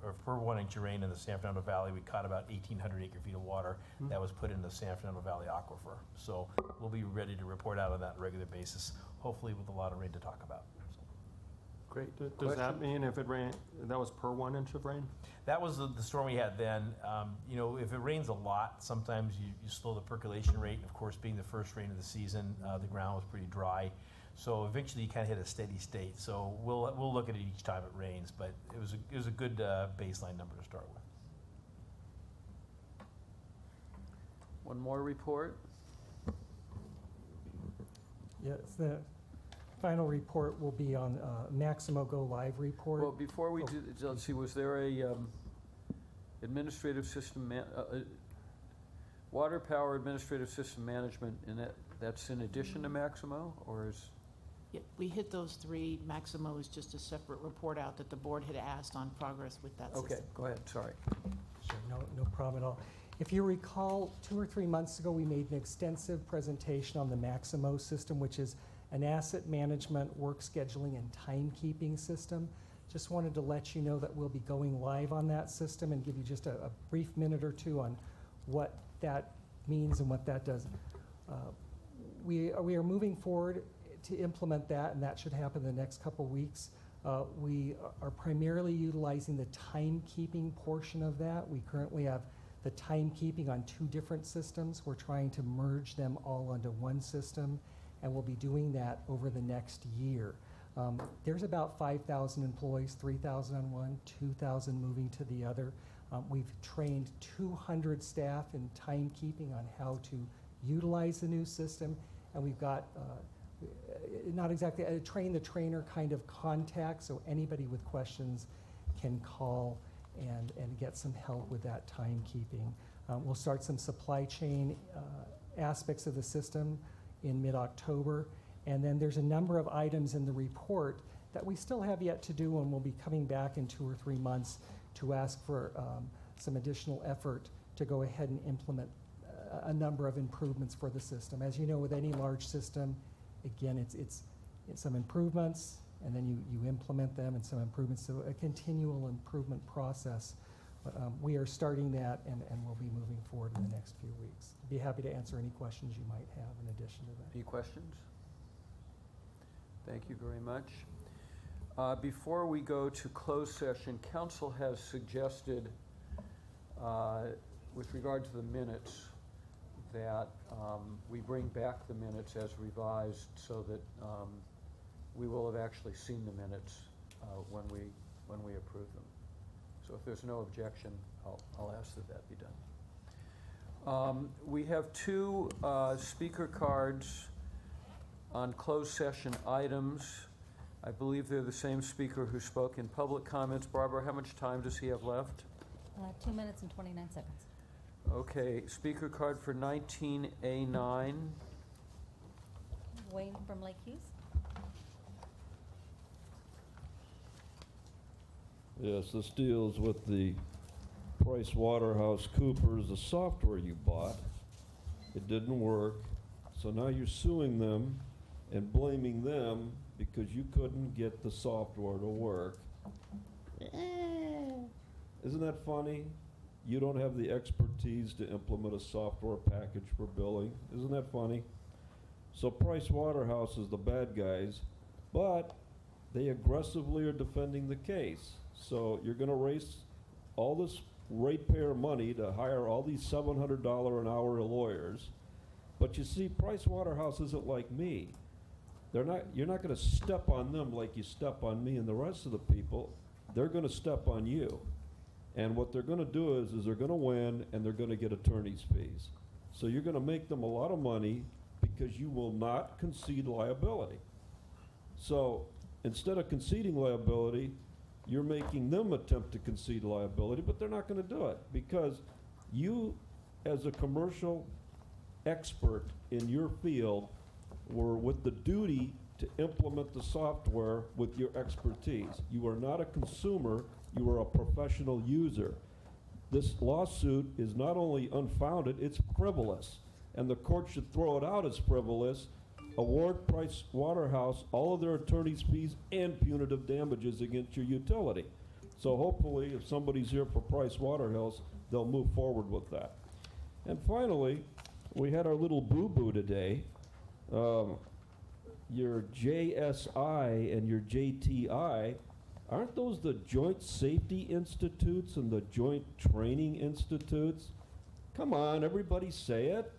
or per 1 inch of rain in the San Fernando Valley, we caught about 1,800 acre feet of water that was put in the San Fernando Valley aquifer. So we'll be ready to report out on that on a regular basis, hopefully with a lot of rain to talk about. Great. Does that mean if it rained, that was per 1 inch of rain? That was the storm we had then. If it rains a lot, sometimes you slow the percolation rate. Of course, being the first rain of the season, the ground was pretty dry. So eventually you kind of hit a steady state. So we'll look at it each time it rains, but it was a good baseline number to start with. One more report. Yes, the final report will be on Maximo Go Live report. Well, before we do, let's see, was there a administrative system, water power administrative system management, and that's in addition to Maximo, or is? Yeah, we hit those three. Maximo is just a separate report out that the board had asked on progress with that system. Okay, go ahead, sorry. Sure, no problem at all. If you recall, 2 or 3 months ago, we made an extensive presentation on the Maximo system, which is an asset management, work scheduling, and timekeeping system. Just wanted to let you know that we'll be going live on that system and give you just a brief minute or two on what that means and what that does. We are moving forward to implement that, and that should happen in the next couple weeks. We are primarily utilizing the timekeeping portion of that. We currently have the timekeeping on 2 different systems. We're trying to merge them all onto one system, and we'll be doing that over the next year. There's about 5,000 employees, 3,000 on one, 2,000 moving to the other. We've trained 200 staff in timekeeping on how to utilize the new system, and we've got not exactly a train the trainer kind of contact, so anybody with questions can call and get some help with that timekeeping. We'll start some supply chain aspects of the system in mid-October, and then there's a number of items in the report that we still have yet to do, and we'll be coming back in 2 or 3 months to ask for some additional effort to go ahead and implement a number of improvements for the system. As you know, with any large system, again, it's some improvements, and then you implement them, and some improvements, so a continual improvement process. But we are starting that, and we'll be moving forward in the next few weeks. Be happy to answer any questions you might have in addition to that. Any questions? Thank you very much. Before we go to closed session, council has suggested, with regard to the minutes, that we bring back the minutes as revised so that we will have actually seen the minutes when we approve them. So if there's no objection, I'll ask that that be done. We have 2 speaker cards on closed session items. I believe they're the same speaker who spoke in public comments. Barbara, how much time does he have left? 2 minutes and 29 seconds. Okay, speaker card for 19A9. Wayne from Lake Hughes. Yes, this deals with the Price Waterhouse Coopers, the software you bought. It didn't work, so now you're suing them and blaming them because you couldn't get the software to work. Isn't that funny? You don't have the expertise to implement a software package for billing. Isn't that funny? So Price Waterhouse is the bad guys, but they aggressively are defending the case. So you're going to raise all this ratepayer money to hire all these $700 an hour lawyers. But you see, Price Waterhouse isn't like me. You're not going to step on them like you step on me and the rest of the people. They're going to step on you. And what they're going to do is they're going to win, and they're going to get attorney's fees. So you're going to make them a lot of money because you will not concede liability. So instead of conceding liability, you're making them attempt to concede liability, but they're not going to do it because you, as a commercial expert in your field, were with the duty to implement the software with your expertise. You are not a consumer, you are a professional user. This lawsuit is not only unfounded, it's frivolous, and the court should throw it out as frivolous, award Price Waterhouse all of their attorney's fees and punitive damages against your utility. So hopefully, if somebody's here for Price Waterhouse, they'll move forward with that. And finally, we had our little boo-boo today. Your JSI and your JTI, aren't those the Joint Safety Institutes and the Joint Training Institutes? Come on, everybody say it.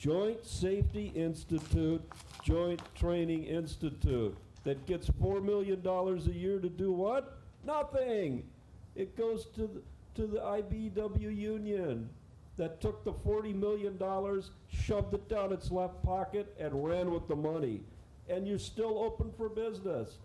Joint Safety Institute, Joint Training Institute, that gets $4 million a year to do what? Nothing. It goes to the IBEW union that took the $40 million, shoved it down its left pocket, and ran with the money. And you're still open for business.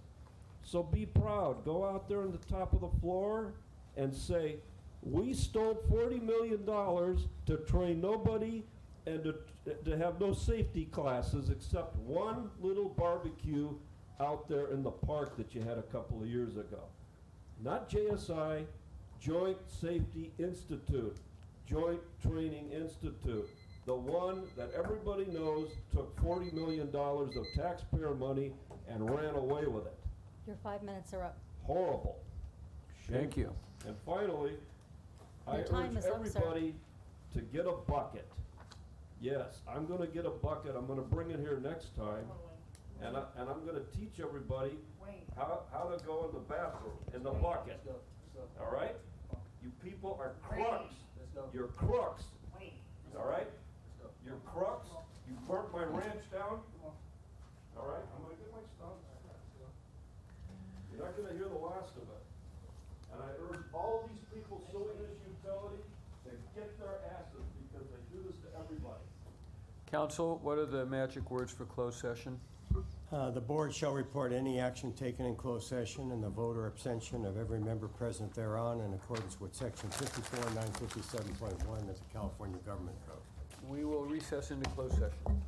So be proud. Go out there on the top of the floor and say, we stole $40 million to train nobody and to have no safety classes except one little barbecue out there in the park that you had a couple of years ago. Not JSI, Joint Safety Institute, Joint Training Institute, the one that everybody knows took $40 million of taxpayer money and ran away with it. Your 5 minutes are up. Horrible. Thank you. And finally, I Your time urge is up, sir. everybody to get a bucket. Yes, I'm gonna get a bucket. I'm gonna bring it here next time. And I'm gonna teach everybody how to go in the bathroom, in the bucket. All right? You people are crooks. You're crooks. All right? You're crooks. You burnt my ranch down. All right? I'm gonna get my stuff. You're not gonna hear the last of it. And I urge all these people suing this utility to get their asses because they do this to everybody. Council, what are the magic words for closed session? The board shall report any action taken in closed session and the vote or abstention of every member present thereon in accordance with section 54, 957.1 of the California Government Code. We will recess into closed session.